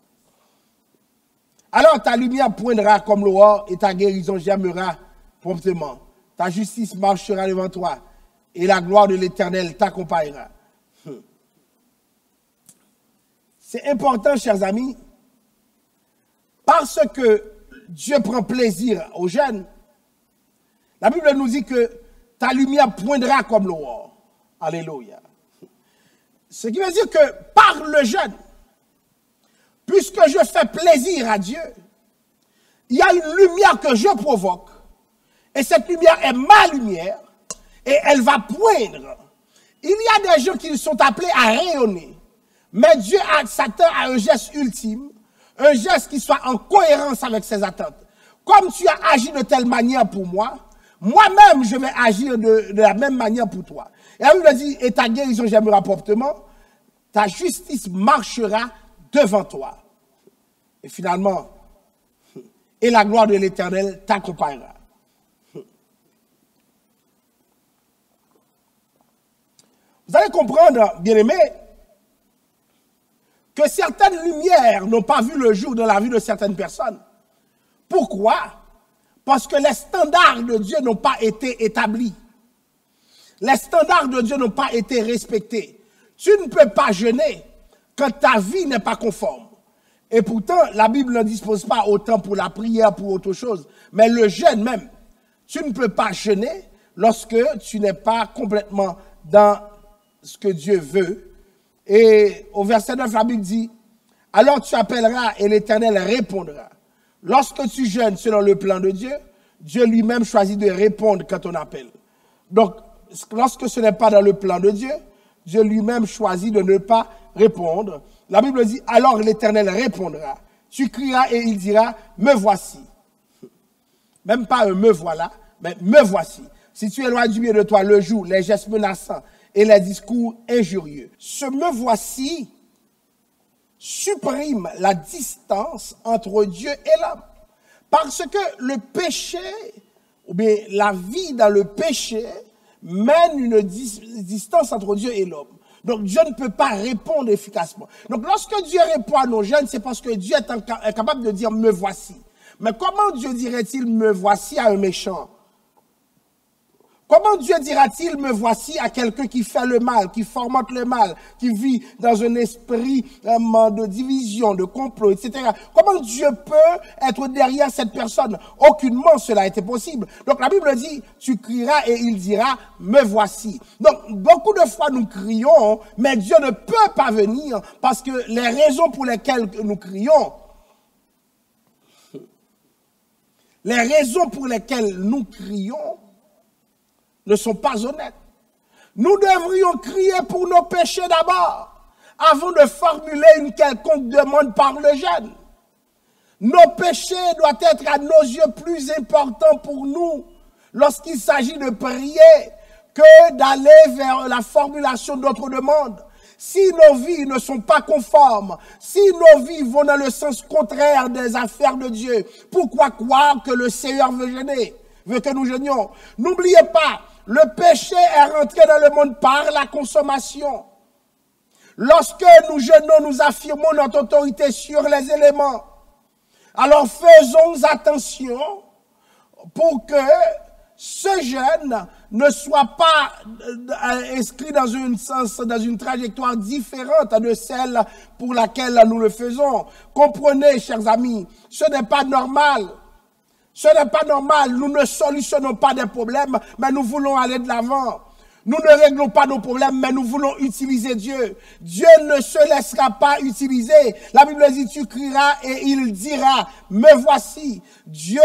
Alors ta lumière poindra comme l'aurore et ta guérison germera promptement. Ta justice marchera devant toi. Et la gloire de l'Éternel t'accompagnera. C'est important, chers amis, parce que Dieu prend plaisir aux jeunes. La Bible nous dit que ta lumière poindra comme l'aurore. Alléluia. Ce qui veut dire que par le jeûne, puisque je fais plaisir à Dieu, il y a une lumière que je provoque. Et cette lumière est ma lumière. Et elle va poindre. Il y a des gens qui sont appelés à rayonner. Mais Dieu s'attend à un geste ultime, un geste qui soit en cohérence avec ses attentes. Comme tu as agi de telle manière pour moi, moi-même je vais agir de la même manière pour toi. Et la Bible dit, et ta guérison germera promptement, ta justice marchera devant toi. Et finalement, et la gloire de l'Éternel t'accompagnera. Vous allez comprendre, bien-aimés, que certaines lumières n'ont pas vu le jour dans la vie de certaines personnes. Pourquoi? Parce que les standards de Dieu n'ont pas été établis. Les standards de Dieu n'ont pas été respectés. Tu ne peux pas jeûner quand ta vie n'est pas conforme. Et pourtant, la Bible ne dispose pas autant pour la prière, pour autre chose. Mais le jeûne même, tu ne peux pas jeûner lorsque tu n'es pas complètement dans ce que Dieu veut. Et au verset 9, la Bible dit, alors tu appelleras et l'Éternel répondra. Lorsque tu jeûnes selon le plan de Dieu, Dieu lui-même choisit de répondre quand on appelle. Donc, lorsque ce n'est pas dans le plan de Dieu, Dieu lui-même choisit de ne pas répondre. La Bible dit, alors l'Éternel répondra. Tu crieras et il dira, me voici. Même pas un me voilà, mais me voici. Si tu éloignes du milieu de toi le joug, les gestes menaçants et les discours injurieux. Ce me voici supprime la distance entre Dieu et l'homme. Parce que le péché, ou bien la vie dans le péché, mène une distance entre Dieu et l'homme. Donc Dieu ne peut pas répondre efficacement. Donc lorsque Dieu répond à nos jeunes, c'est parce que Dieu est capable de dire me voici. Mais comment Dieu dirait-il me voici à un méchant? Comment Dieu dira-t-il me voici à quelqu'un qui fait le mal, qui fomente le mal, qui vit dans un esprit de division, de complot, etc. Comment Dieu peut être derrière cette personne? Aucunement cela a été possible. Donc la Bible dit, tu crieras et il dira, me voici. Donc beaucoup de fois nous crions, mais Dieu ne peut pas venir parce que les raisons pour lesquelles nous crions, ne sont pas honnêtes. Nous devrions crier pour nos péchés d'abord, avant de formuler une quelconque demande par le jeune. Nos péchés doivent être à nos yeux plus importants pour nous lorsqu'il s'agit de prier que d'aller vers la formulation d'autres demandes. Si nos vies ne sont pas conformes, si nos vies vont dans le sens contraire des affaires de Dieu, pourquoi croire que le Seigneur veut que nous jeûnions? N'oubliez pas, le péché est rentré dans le monde par la consommation. Lorsque nous jeûnons, nous affirmons notre autorité sur les éléments. Alors faisons attention pour que ce jeûne ne soit pas inscrit dans une trajectoire différente de celle pour laquelle nous le faisons. Comprenez, chers amis, ce n'est pas normal. Ce n'est pas normal. Nous ne solutionnons pas des problèmes, mais nous voulons aller de l'avant. Nous ne réglons pas nos problèmes, mais nous voulons utiliser Dieu. Dieu ne se laissera pas utiliser. La Bible dit, tu crieras et il dira, me voici. Dieu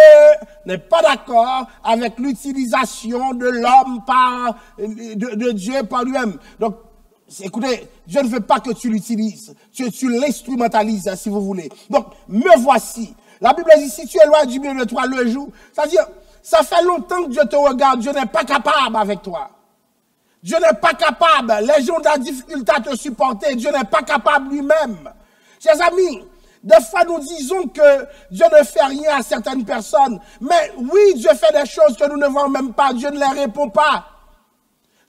n'est pas d'accord avec l'utilisation de l'homme de Dieu par lui-même. Donc, écoutez, Dieu ne veut pas que tu l'utilises. Tu l'instrumentalises, si vous voulez. Donc, me voici. La Bible dit, si tu éloignes du milieu de toi le jour, c'est-à-dire, ça fait longtemps que Dieu te regarde, Dieu n'est pas capable avec toi. Dieu n'est pas capable, les gens ont de la difficulté à te supporter, Dieu n'est pas capable lui-même. Chers amis, des fois nous disons que Dieu ne fait rien à certaines personnes, mais oui, Dieu fait des choses que nous ne voyons même pas, Dieu ne les répond pas.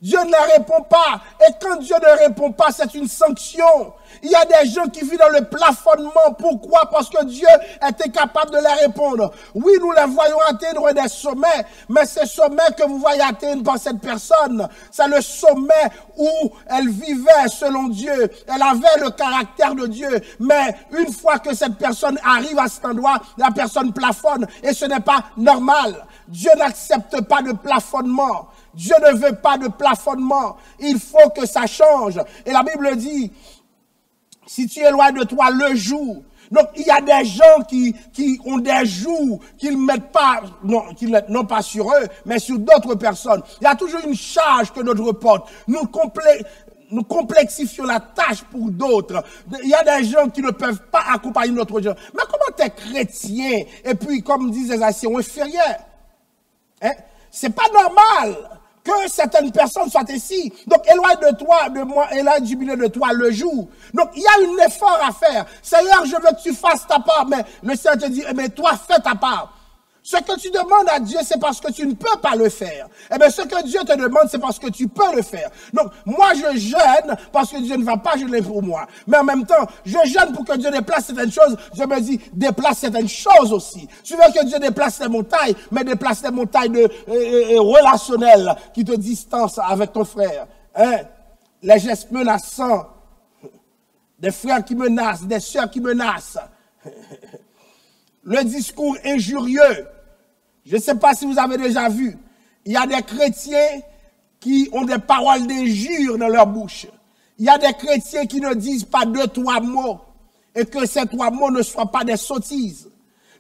Dieu ne les répond pas. Et quand Dieu ne répond pas, c'est une sanction. Il y a des gens qui vivent dans le plafonnement. Pourquoi? Parce que Dieu était capable de les répondre. Oui, nous les voyons atteindre des sommets, mais ces sommets que vous voyez atteindre par cette personne, c'est le sommet où elle vivait selon Dieu. Elle avait le caractère de Dieu. Mais une fois que cette personne arrive à cet endroit, la personne plafonne. Et ce n'est pas normal. Dieu n'accepte pas de plafonnement. Dieu ne veut pas de plafonnement. Il faut que ça change. Et la Bible dit, si tu éloignes de toi le jour. Donc, il y a des gens qui ont des jours qu'ils ne mettent pas, non pas sur eux, mais sur d'autres personnes. Il y a toujours une charge que notre porte. Nous complexifions la tâche pour d'autres. Il y a des gens qui ne peuvent pas accompagner notre gens. Mais comment t'es chrétien? Et puis, comme disent les Haïtiens, inférieur. Hein? C'est pas normal que certaines personnes soient ici. Donc, éloigne de toi, de moi, éloigne du milieu de toi le jour. Donc, il y a un effort à faire. Seigneur, je veux que tu fasses ta part, mais le Seigneur te dit, eh bien, toi, fais ta part. Ce que tu demandes à Dieu, c'est parce que tu ne peux pas le faire. Eh bien, ce que Dieu te demande, c'est parce que tu peux le faire. Donc, moi, je jeûne parce que Dieu ne va pas jeûner pour moi. Mais en même temps, je jeûne pour que Dieu déplace certaines choses. Je me dis, déplace certaines choses aussi. Tu veux que Dieu déplace les montagnes, mais déplace les montagnes relationnelles qui te distancent avec ton frère. Hein? Les gestes menaçants, des frères qui menacent, des sœurs qui menacent. Le discours injurieux. Je ne sais pas si vous avez déjà vu. Il y a des chrétiens qui ont des paroles d'injure dans leur bouche. Il y a des chrétiens qui ne disent pas 2-3 mots et que ces 3 mots ne soient pas des sottises.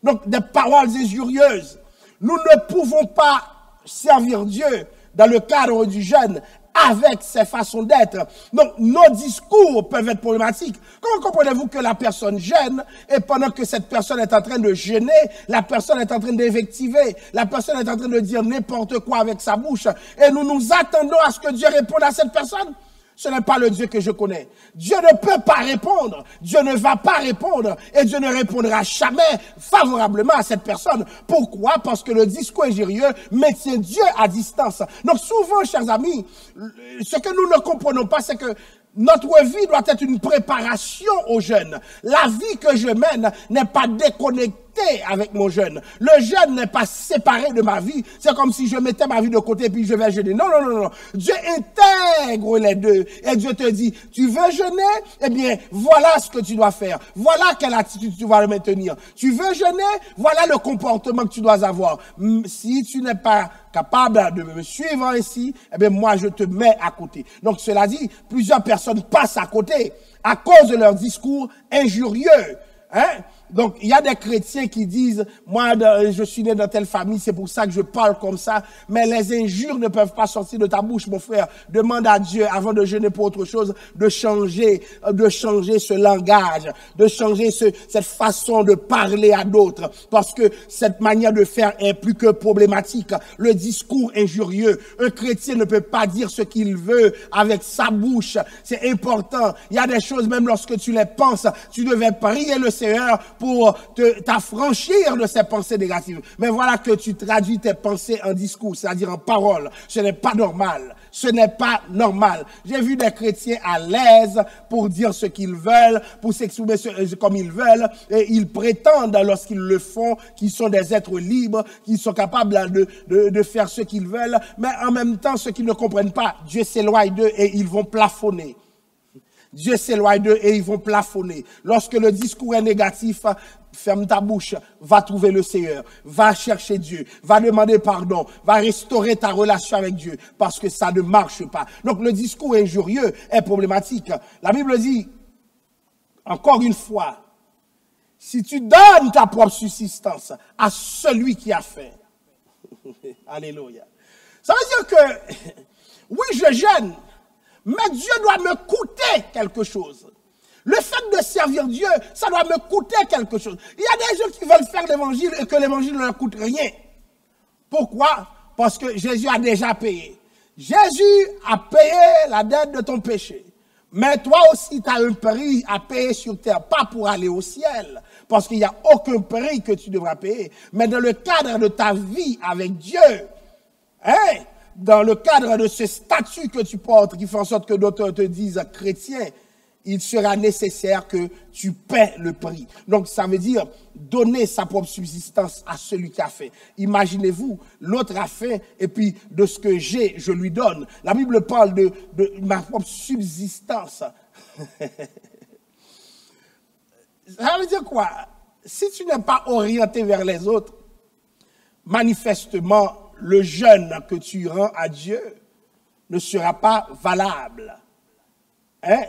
Donc des paroles injurieuses. Nous ne pouvons pas servir Dieu dans le cadre du jeûne, avec ses façons d'être. Donc, nos discours peuvent être problématiques. Comment comprenez-vous que la personne jeûne et pendant que cette personne est en train de jeûner, la personne est en train d'invectiver, la personne est en train de dire n'importe quoi avec sa bouche et nous nous attendons à ce que Dieu réponde à cette personne? Ce n'est pas le Dieu que je connais. Dieu ne peut pas répondre. Dieu ne va pas répondre. Et Dieu ne répondra jamais favorablement à cette personne. Pourquoi? Parce que le discours injurieux maintient Dieu à distance. Donc souvent, chers amis, ce que nous ne comprenons pas, c'est que notre vie doit être une préparation au jeûne. La vie que je mène n'est pas déconnectée avec mon jeûne. Le jeûne n'est pas séparé de ma vie. C'est comme si je mettais ma vie de côté et puis je vais jeûner. Non, non, non, non. Dieu intègre les deux. Et Dieu te dit, tu veux jeûner? Eh bien, voilà ce que tu dois faire. Voilà quelle attitude tu vas maintenir. Tu veux jeûner? Voilà le comportement que tu dois avoir. Si tu n'es pas capable de me suivre ainsi, eh bien, moi, je te mets à côté. Donc, cela dit, plusieurs personnes passent à côté à cause de leur discours injurieux. Hein? Donc, il y a des chrétiens qui disent, moi, je suis né dans telle famille, c'est pour ça que je parle comme ça. Mais les injures ne peuvent pas sortir de ta bouche, mon frère. Demande à Dieu, avant de jeûner pour autre chose, de changer ce langage, de changer cette façon de parler à d'autres. Parce que cette manière de faire est plus que problématique. Le discours injurieux. Un chrétien ne peut pas dire ce qu'il veut avec sa bouche. C'est important. Il y a des choses, même lorsque tu les penses, tu devais prier le Seigneur pour t'affranchir de ces pensées négatives. Mais voilà que tu traduis tes pensées en discours, c'est-à-dire en parole. Ce n'est pas normal. Ce n'est pas normal. J'ai vu des chrétiens à l'aise pour dire ce qu'ils veulent, pour s'exprimer comme ils veulent, et ils prétendent, lorsqu'ils le font, qu'ils sont des êtres libres, qu'ils sont capables de faire ce qu'ils veulent, mais en même temps, ceux qui ne comprennent pas, Dieu s'éloigne d'eux et ils vont plafonner. Dieu s'éloigne d'eux et ils vont plafonner. Lorsque le discours est négatif, ferme ta bouche, va trouver le Seigneur, va chercher Dieu, va demander pardon, va restaurer ta relation avec Dieu, parce que ça ne marche pas. Donc le discours injurieux est problématique. La Bible dit, encore une fois, si tu donnes ta propre subsistance à celui qui a faim, alléluia. Ça veut dire que, oui, je jeûne, mais Dieu doit me coûter quelque chose. Le fait de servir Dieu, ça doit me coûter quelque chose. Il y a des gens qui veulent faire l'évangile et que l'évangile ne leur coûte rien. Pourquoi? Parce que Jésus a déjà payé. Jésus a payé la dette de ton péché. Mais toi aussi, tu as un prix à payer sur terre, pas pour aller au ciel, parce qu'il n'y a aucun prix que tu devras payer. Mais dans le cadre de ta vie avec Dieu, hein, dans le cadre de ce statut que tu portes, qui fait en sorte que d'autres te disent chrétien, il sera nécessaire que tu paies le prix. Donc, ça veut dire donner sa propre subsistance à celui qui a faim. Imaginez-vous, l'autre a faim, et puis de ce que j'ai, je lui donne. La Bible parle de ma propre subsistance. Ça veut dire quoi? Si tu n'es pas orienté vers les autres, manifestement, le jeûne que tu rends à Dieu ne sera pas valable. Hein?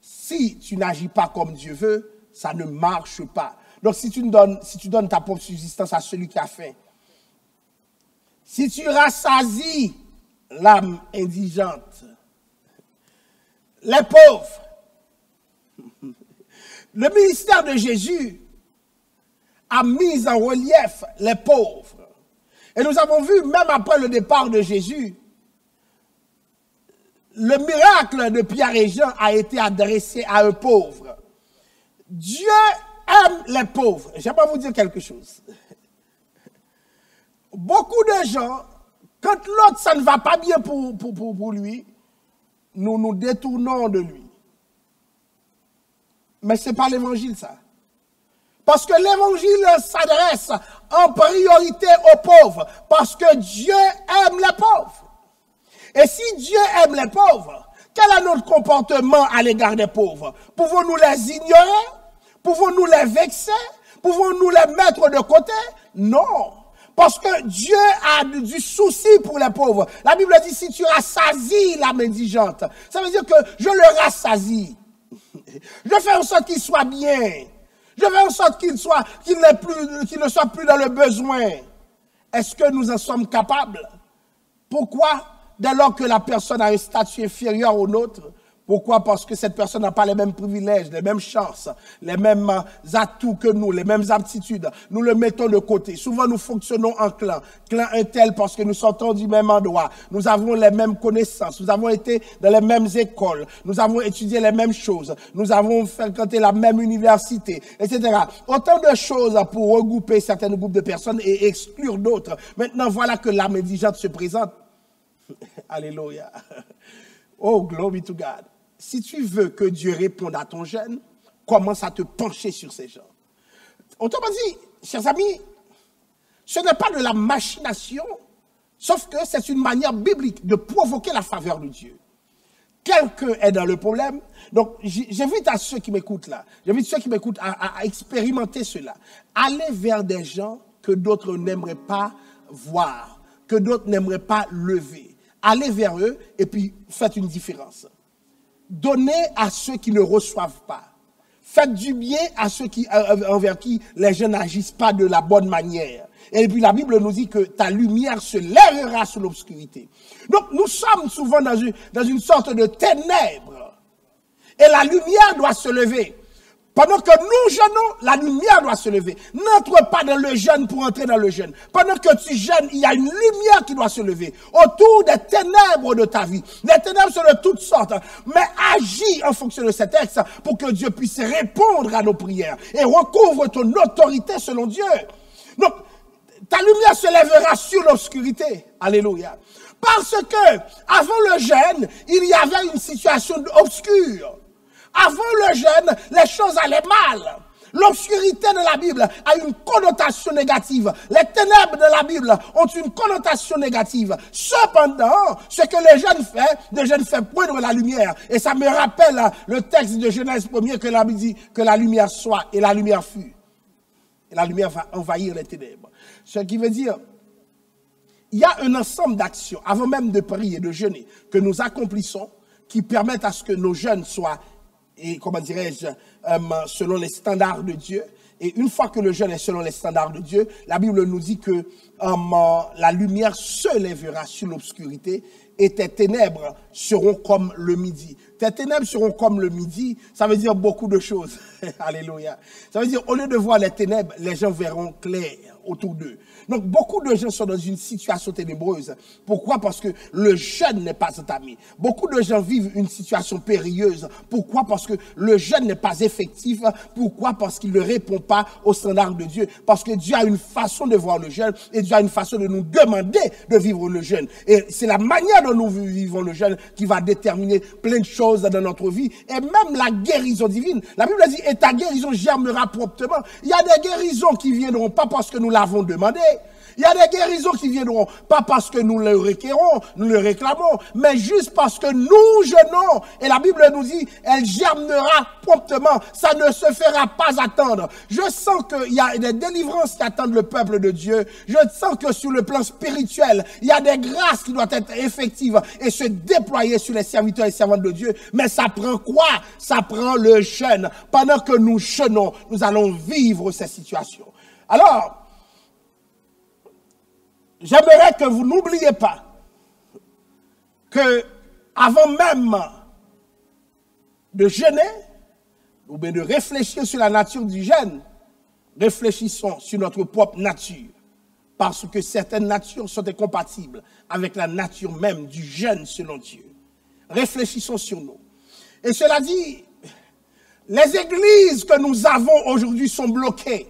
Si tu n'agis pas comme Dieu veut, ça ne marche pas. Donc si tu donnes ta propre subsistance à celui qui a faim, si tu rassasies l'âme indigente, les pauvres, le ministère de Jésus a mis en relief les pauvres. Et nous avons vu, même après le départ de Jésus, le miracle de Pierre et Jean a été adressé à un pauvre. Dieu aime les pauvres. J'aimerais vous dire quelque chose. Beaucoup de gens, quand l'autre, ça ne va pas bien pour lui, nous nous détournons de lui. Mais ce n'est pas l'évangile, ça. Parce que l'évangile s'adresse en priorité aux pauvres. Parce que Dieu aime les pauvres. Et si Dieu aime les pauvres, quel est notre comportement à l'égard des pauvres? Pouvons-nous les ignorer? Pouvons-nous les vexer? Pouvons-nous les mettre de côté? Non. Parce que Dieu a du souci pour les pauvres. La Bible dit, si tu rassasies l'âme indigente, ça veut dire que je le rassasie. Je fais en sorte qu'il soit bien. Je fais en sorte qu'il ne soit plus dans le besoin. Est-ce que nous en sommes capables? Pourquoi? Dès lors que la personne a un statut inférieur au nôtre, pourquoi? Parce que cette personne n'a pas les mêmes privilèges, les mêmes chances, les mêmes atouts que nous, les mêmes aptitudes. Nous le mettons de côté. Souvent, nous fonctionnons en clan. Clan un tel parce que nous sortons du même endroit. Nous avons les mêmes connaissances. Nous avons été dans les mêmes écoles. Nous avons étudié les mêmes choses. Nous avons fréquenté la même université, etc. Autant de choses pour regrouper certains groupes de personnes et exclure d'autres. Maintenant, voilà que l'âme indigente se présente. Alléluia. Oh, glory to God. Si tu veux que Dieu réponde à ton jeûne, commence à te pencher sur ces gens. Autrement dit, chers amis, ce n'est pas de la machination, sauf que c'est une manière biblique de provoquer la faveur de Dieu. Quelqu'un est dans le problème, donc j'invite à ceux qui m'écoutent là, j'invite ceux qui m'écoutent à expérimenter cela. Allez vers des gens que d'autres n'aimeraient pas voir, que d'autres n'aimeraient pas lever. Allez vers eux et puis faites une différence. Donnez à ceux qui ne reçoivent pas. Faites du bien à ceux envers qui les gens n'agissent pas de la bonne manière. Et puis la Bible nous dit que ta lumière se lèvera sur l'obscurité. Donc nous sommes souvent dans une sorte de ténèbres. Et la lumière doit se lever. Pendant que nous jeûnons, la lumière doit se lever. N'entre pas dans le jeûne pour entrer dans le jeûne. Pendant que tu jeûnes, il y a une lumière qui doit se lever autour des ténèbres de ta vie. Les ténèbres sont de toutes sortes. Mais agis en fonction de ces textes pour que Dieu puisse répondre à nos prières et recouvre ton autorité selon Dieu. Donc, ta lumière se lèvera sur l'obscurité. Alléluia. Parce que, avant le jeûne, il y avait une situation obscure. Avant le jeûne, les choses allaient mal. L'obscurité de la Bible a une connotation négative. Les ténèbres de la Bible ont une connotation négative. Cependant, ce que le jeûne fait poindre la lumière. Et ça me rappelle le texte de Genèse 1er que la Bible dit que la lumière soit et la lumière fut. Et la lumière va envahir les ténèbres. Ce qui veut dire, il y a un ensemble d'actions, avant même de prier et de jeûner, que nous accomplissons, qui permettent à ce que nos jeûnes soient et comment dirais-je, selon les standards de Dieu. Et une fois que le jeûne est selon les standards de Dieu, la Bible nous dit que la lumière se lèvera sur l'obscurité et tes ténèbres seront comme le midi. Tes ténèbres seront comme le midi, ça veut dire beaucoup de choses. Alléluia. Ça veut dire, au lieu de voir les ténèbres, les gens verront clair autour d'eux. Donc, beaucoup de gens sont dans une situation ténébreuse. Pourquoi? Parce que le jeûne n'est pas entamé. Beaucoup de gens vivent une situation périlleuse. Pourquoi? Parce que le jeûne n'est pas effectif. Pourquoi? Parce qu'il ne répond pas aux standards de Dieu. Parce que Dieu a une façon de voir le jeûne et Dieu a une façon de nous demander de vivre le jeûne. Et c'est la manière dont nous vivons le jeûne qui va déterminer plein de choses dans notre vie. Et même la guérison divine. La Bible dit, et ta guérison germera promptement. Il y a des guérisons qui viendront pas parce que nous l'avons demandé. Il y a des guérisons qui viendront, pas parce que nous le requérons, nous le réclamons, mais juste parce que nous jeûnons. Et la Bible nous dit, elle germera promptement. Ça ne se fera pas attendre. Je sens qu'il y a des délivrances qui attendent le peuple de Dieu. Je sens que sur le plan spirituel, il y a des grâces qui doivent être effectives et se déployer sur les serviteurs et servantes de Dieu. Mais ça prend quoi? Ça prend le jeûne. Pendant que nous jeûnons, nous allons vivre ces situations. Alors, j'aimerais que vous n'oubliez pas que avant même de jeûner, ou bien de réfléchir sur la nature du jeûne, réfléchissons sur notre propre nature. Parce que certaines natures sont incompatibles avec la nature même du jeûne selon Dieu. Réfléchissons sur nous. Et cela dit, les églises que nous avons aujourd'hui sont bloquées.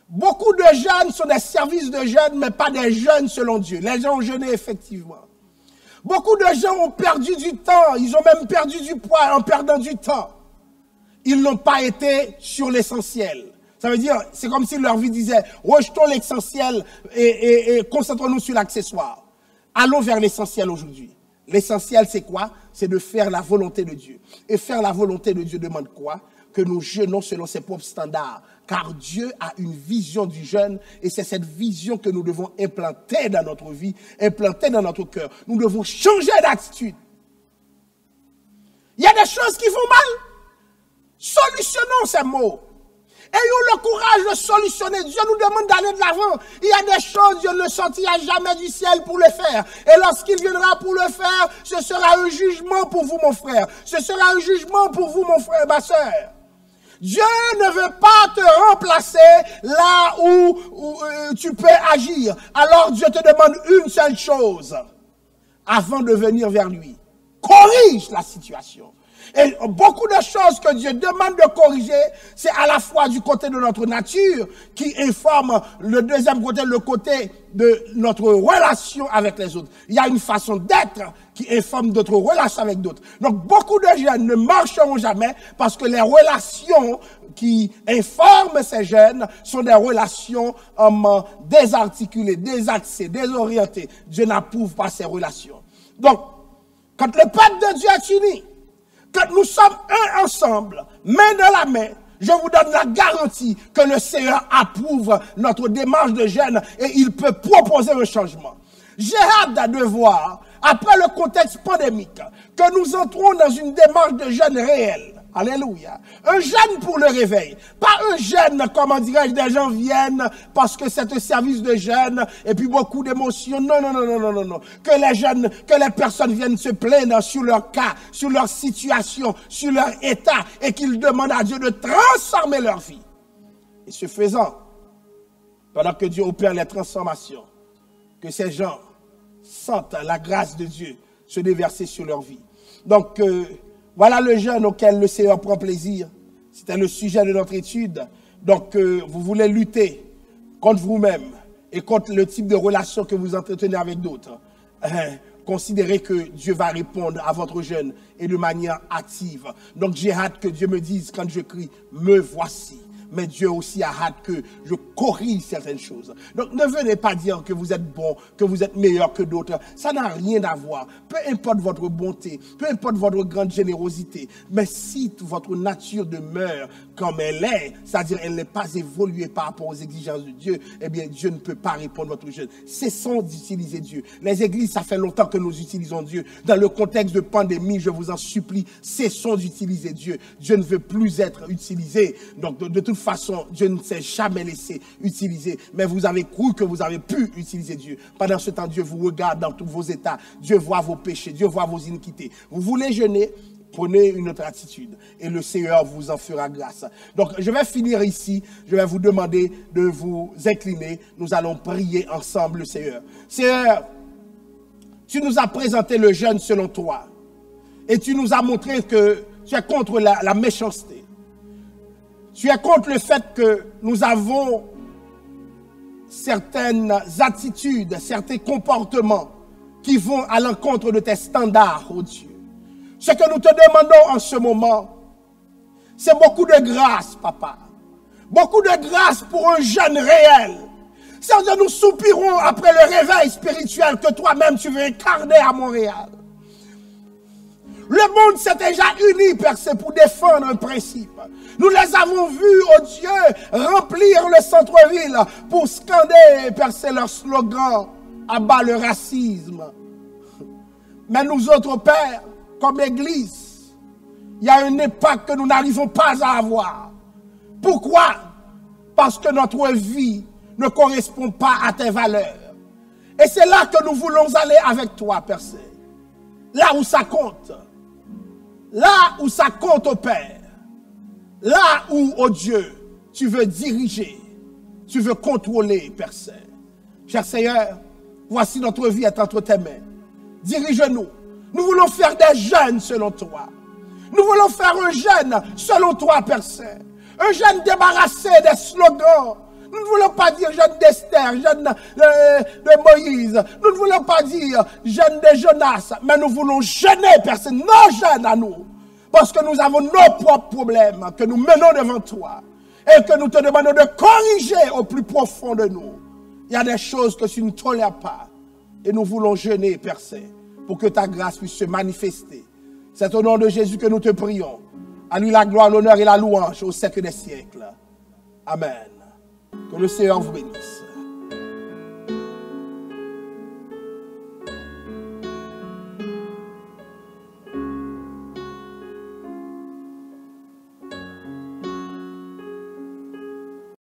Beaucoup de jeûnes sont des services de jeûne, mais pas des jeûnes selon Dieu. Les gens ont jeûné effectivement. Beaucoup de gens ont perdu du temps. Ils ont même perdu du poids en perdant du temps. Ils n'ont pas été sur l'essentiel. Ça veut dire, c'est comme si leur vie disait, rejetons l'essentiel et concentrons-nous sur l'accessoire. Allons vers l'essentiel aujourd'hui. L'essentiel, c'est quoi? C'est de faire la volonté de Dieu. Et faire la volonté de Dieu demande quoi? Que nous jeûnons selon ses propres standards. Car Dieu a une vision du jeûne et c'est cette vision que nous devons implanter dans notre vie, implanter dans notre cœur. Nous devons changer d'attitude. Il y a des choses qui vont mal. Solutionnons ces maux. Ayons le courage de solutionner. Dieu nous demande d'aller de l'avant. Il y a des choses, Dieu ne sortira jamais du ciel pour le faire. Et lorsqu'il viendra pour le faire, ce sera un jugement pour vous, mon frère. Ce sera un jugement pour vous, mon frère, ma soeur. Dieu ne veut pas te remplacer là où tu peux agir. Alors Dieu te demande une seule chose avant de venir vers lui. Corrige la situation. Et beaucoup de choses que Dieu demande de corriger, c'est à la fois du côté de notre nature qui informe le deuxième côté, le côté de notre relation avec les autres. Il y a une façon d'être qui informe notre relation avec d'autres. Donc beaucoup de jeunes ne marcheront jamais parce que les relations qui informent ces jeunes sont des relations désarticulées, désaxées, désorientées. Dieu n'approuve pas ces relations. Donc, quand le peuple de Dieu est uni, quand nous sommes un ensemble, main dans la main, je vous donne la garantie que le Seigneur approuve notre démarche de jeûne et il peut proposer un changement. J'ai hâte de voir, après le contexte pandémique, que nous entrons dans une démarche de jeûne réelle. Alléluia. Un jeûne pour le réveil. Pas un jeûne, comment dirais-je, des gens viennent parce que c'est un service de jeûne et puis beaucoup d'émotions. Non, non, non, non, non, non, non. Que les jeunes, que les personnes viennent se plaindre sur leur cas, sur leur situation, sur leur état et qu'ils demandent à Dieu de transformer leur vie. Et ce faisant, pendant que Dieu opère les transformations, que ces gens sentent la grâce de Dieu se déverser sur leur vie. Donc, voilà le jeûne auquel le Seigneur prend plaisir. C'était le sujet de notre étude. Donc, vous voulez lutter contre vous-même et contre le type de relation que vous entretenez avec d'autres. Considérez que Dieu va répondre à votre jeûne et de manière active. Donc, j'ai hâte que Dieu me dise quand je crie, me voici. Mais Dieu aussi a hâte que je corrige certaines choses. Donc ne venez pas dire que vous êtes bon, que vous êtes meilleur que d'autres. Ça n'a rien à voir. Peu importe votre bonté, peu importe votre grande générosité. Mais si votre nature demeure comme elle est, c'est-à-dire elle n'est pas évoluée par rapport aux exigences de Dieu, eh bien Dieu ne peut pas répondre à votre jeûne. Cessons d'utiliser Dieu. Les églises, ça fait longtemps que nous utilisons Dieu. Dans le contexte de pandémie, je vous en supplie, cessons d'utiliser Dieu. Dieu ne veut plus être utilisé. Donc de toute façon, Dieu ne s'est jamais laissé utiliser. Mais vous avez cru que vous avez pu utiliser Dieu. Pendant ce temps, Dieu vous regarde dans tous vos états. Dieu voit vos péchés. Dieu voit vos iniquités. Vous voulez jeûner? Prenez une autre attitude et le Seigneur vous en fera grâce. Donc, je vais finir ici. Je vais vous demander de vous incliner. Nous allons prier ensemble le Seigneur. Seigneur, tu nous as présenté le jeûne selon toi. Et tu nous as montré que tu es contre la méchanceté. Tu es contre le fait que nous avons certaines attitudes, certains comportements qui vont à l'encontre de tes standards, oh Dieu. Ce que nous te demandons en ce moment, c'est beaucoup de grâce, papa. Beaucoup de grâce pour un jeûne réel. C'est-à-dire nous soupirons après le réveil spirituel que toi-même tu veux incarner à Montréal. Le monde s'est déjà uni, Père, c'est pour défendre un principe. Nous les avons vus, oh Dieu, remplir le centre-ville pour scander, Père, c'est leur slogan, abat le racisme. Mais nous autres, Père, comme Église, il y a un impact que nous n'arrivons pas à avoir. Pourquoi? Parce que notre vie ne correspond pas à tes valeurs. Et c'est là que nous voulons aller avec toi, Père. Là où ça compte. Là où ça compte, oh Père. Là où, oh Dieu, tu veux diriger. Tu veux contrôler, Père Saint. Cher Seigneur, voici notre vie est entre tes mains. Dirige-nous. Nous voulons faire des jeûnes selon toi. Nous voulons faire un jeûne selon toi, Père Saint. Un jeûne débarrassé des slogans. Nous ne voulons pas dire jeûne d'Esther, jeûne de Moïse. Nous ne voulons pas dire jeûne de Jonas. Mais nous voulons jeûner, Père Saint, nos jeûnes à nous. Parce que nous avons nos propres problèmes que nous menons devant toi. Et que nous te demandons de corriger au plus profond de nous. Il y a des choses que tu ne tolères pas. Et nous voulons jeûner, Père Saint, pour que ta grâce puisse se manifester. C'est au nom de Jésus que nous te prions. À lui la gloire, l'honneur et la louange au siècle des siècles. Amen. Que le Seigneur vous bénisse.